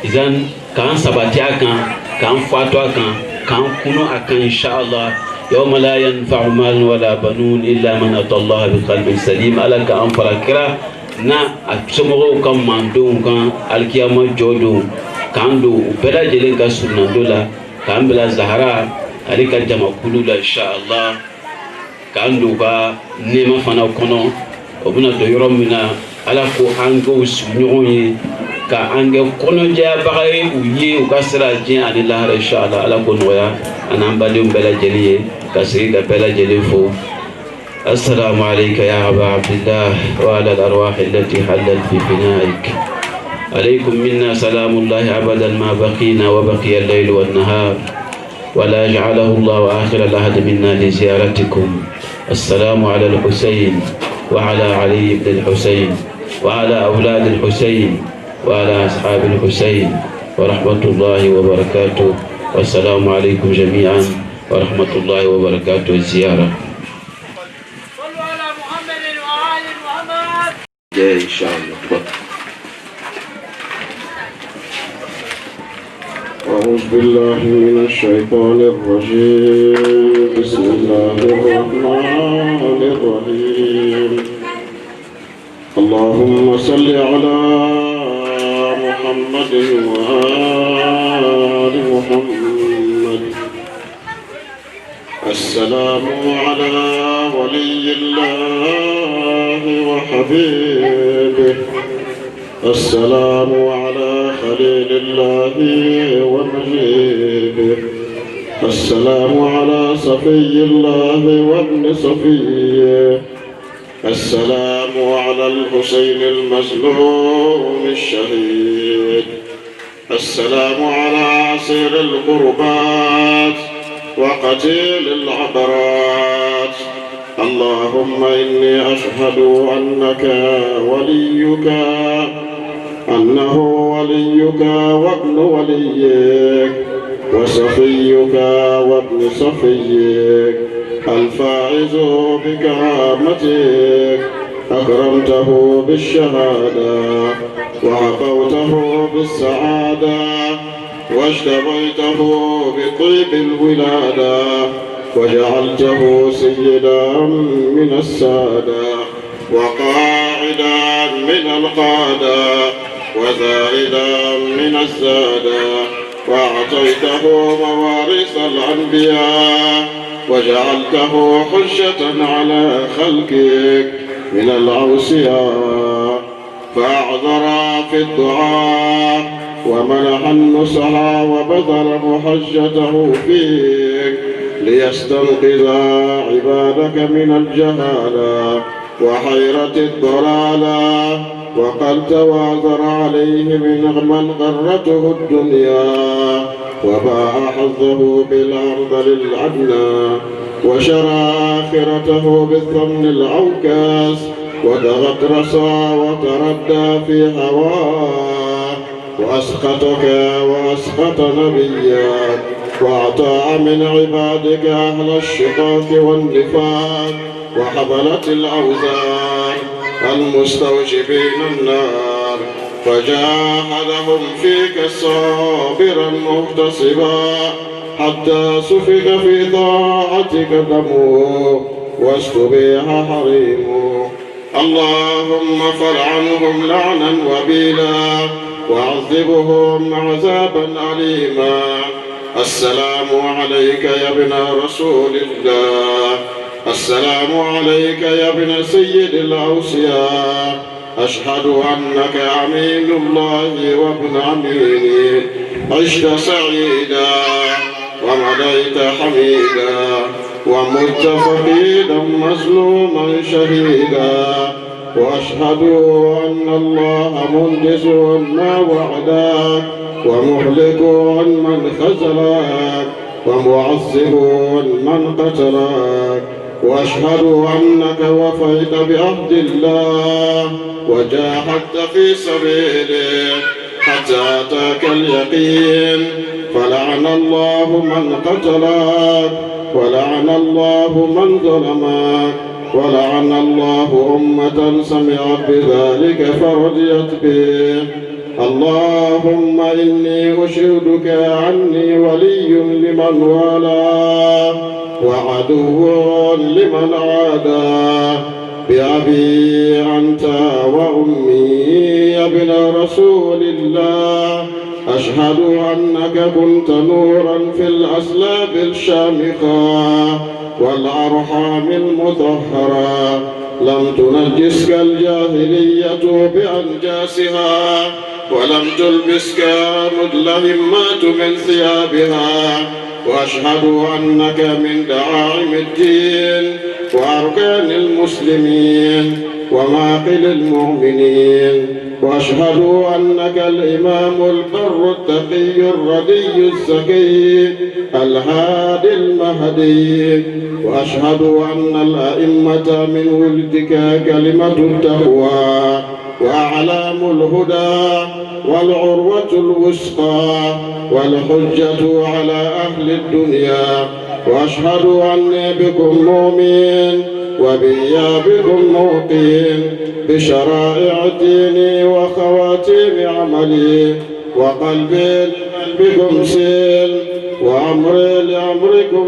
izan k'an sabati a kan k'an fato a kan k'an kunu a kan inshallah yawma la yanfa'u malun wala banun illa man ata Allah bi qalbin salim ala k'an fara kira na a somɔgɔw ka mandenw kan alikiyama jɔ don k'an don u bɛɛ lajɛlen ka surunnando la k'an bila zahara ale ka jamakulu la inshallah k'an don u ka nɛɛma fana kɔnɔ o bɛna don yɔrɔ min na ala ko an k'o ɲɔgɔn ye ka an kɛ kɔnɔjayabaga ye u ye u ka sira diɲɛ ani lahara inshallah ala ko nɔgɔya ani an badenw bɛɛ lajɛlen ye ka segin ka bɛɛ lajɛlen fo السلام عليك يا أبا عبد الله وعلى الأرواح التي حلت في بنائك عليكم منا سلام الله أبدا ما بقينا وبقي الليل والنهار ولا جعله الله آخر العهد منا لزيارتكم السلام على الحسين وعلى علي بن الحسين وعلى أولاد الحسين وعلى أصحاب الحسين ورحمة الله وبركاته والسلام عليكم جميعا ورحمة الله وبركاته الزيارة إن شاء الله. أعوذ بالله من الشيطان الرجيم بسم الله الرحمن الرحيم اللهم صل على محمد وآل محمد السلام على ولي الله وحبيبه السلام على خليل الله ونجيبه السلام على صفي الله وابن صفيه السلام على الحسين المظلوم الشهيد السلام على عصير القربات وقتيل العبرات اللهم إني أشهد أنك وليك أنه وليك وابن وليك وصفيك وابن صفيك الفائز بكرامتك أكرمته بالشهادة وعفوته بالسعادة واجتبيته بطيب الولادة وجعلته سيدا من السادة وقاعدا من القادة وزائدا من الزادة وأعطيته مواريث الأنبياء وجعلته حجة على خلقك من الأوصياء فأعذر في الدعاء ومنح النصح وبذل محجته فيك ليستنقذ عبادك من الجهالة وحيرة الضلالة وقد توازر عليه من غرته الدنيا وباع حظه بالأرض الأدنى وشرى آخرته بالثمن العوكاس وتغطرس وتردى في هواه وأسخطك وأسخط نبيك وأعطى من عبادك أهل الشقاق والنفاق وحملة الأوزار المستوجبين النار فجاهدهم فيك صابرا مغتصبا حتى سفك في طاعتك دمه واستبيح حريمه اللهم فلعنهم لعنا وبيلا وعذبهم عذابا أليما. السلام عليك يا ابن رسول الله، السلام عليك يا ابن سيد الأوصياء، أشهد أنك أمين الله وابن أمينه. عشت سعيدا ومضيت حميدا ومت فقيدا مظلوما شهيدا، وأشهد أن الله منجز ما وعداك ومهلك من خذلك ومعذب من قتلك، وأشهد أنك وفيت بعهد الله وجاهدت في سبيله حتى أتاك اليقين، فلعن الله من قتلك ولعن الله من ظلمك ولعن الله أمة سمعت بذلك فرضيت به. اللهم إني أشهدك عني ولي لمن والاه وعدو لمن عاداه، بأبي أنت وأمي يا ابن رسول الله، أشهد أنك كنت نورا في الأسلاب الشامخة والأرحام المطهرة، لم تنجسك الجاهلية بأنجاسها ولم تلبسك مدلهمات من ثيابها، وأشهد أنك من دعائم الدين وأركان المسلمين ومعقل المؤمنين، وأشهد أنك الإمام البر التقي الردي الزكي الهادي المهدي، وأشهد أن الأئمة من ولدك كلمة التقوى وأعلام الهدى والعروة الوثقى والحجة على أهل الدنيا، وأشهد أني بكم مؤمن وبإيابكم موقن بشرائع ديني وخواتيم عملي، وقلبي لقلبكم سيل وأمري لأمركم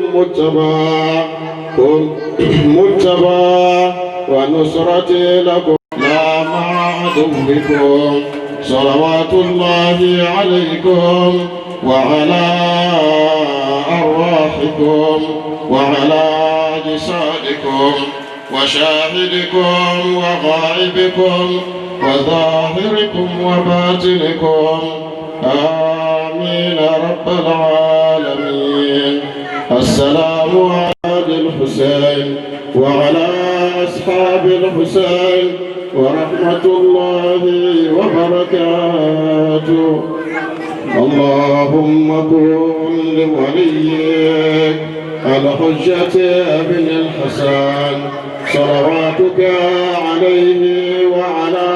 متبع ونصرتي لكم لا مع عدوكم. صلوات الله عليكم وعلى أرواحكم وعلى أجسادكم وشاهدكم وغائبكم وظاهركم وباطنكم، آمين رب العالمين. السلام على الحسين وعلى أصحاب الحسين ورحمة الله وبركاته. اللهم كن لوليك الحجة ابن الحسن صلواتك عليه وعلى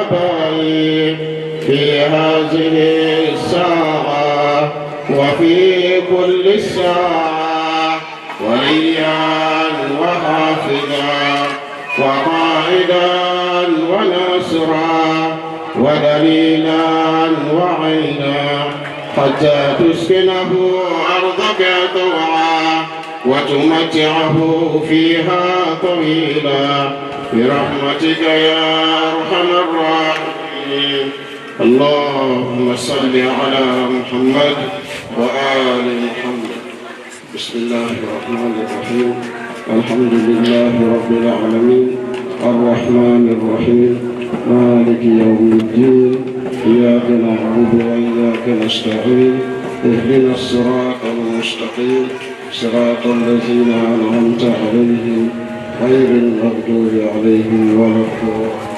آبائه في هذه الساعة وفي كل ساعة، وليا وحافظا وقائدا وناصرا ودليلا وعينا، حتى تسكنه أرضك طوعا وتمتعه فيها طويلا برحمتك يا أرحم الراحمين. اللهم صل على محمد وآل محمد. بسم الله الرحمن الرحيم. الحمد لله رب العالمين الرحمن الرحيم مالك يوم الدين، إياك نعبد وإياك نستعين، اهدنا الصراط المستقيم صراط الذين أنعمت عليهم غير المغضوب عليهم ولا الضالين.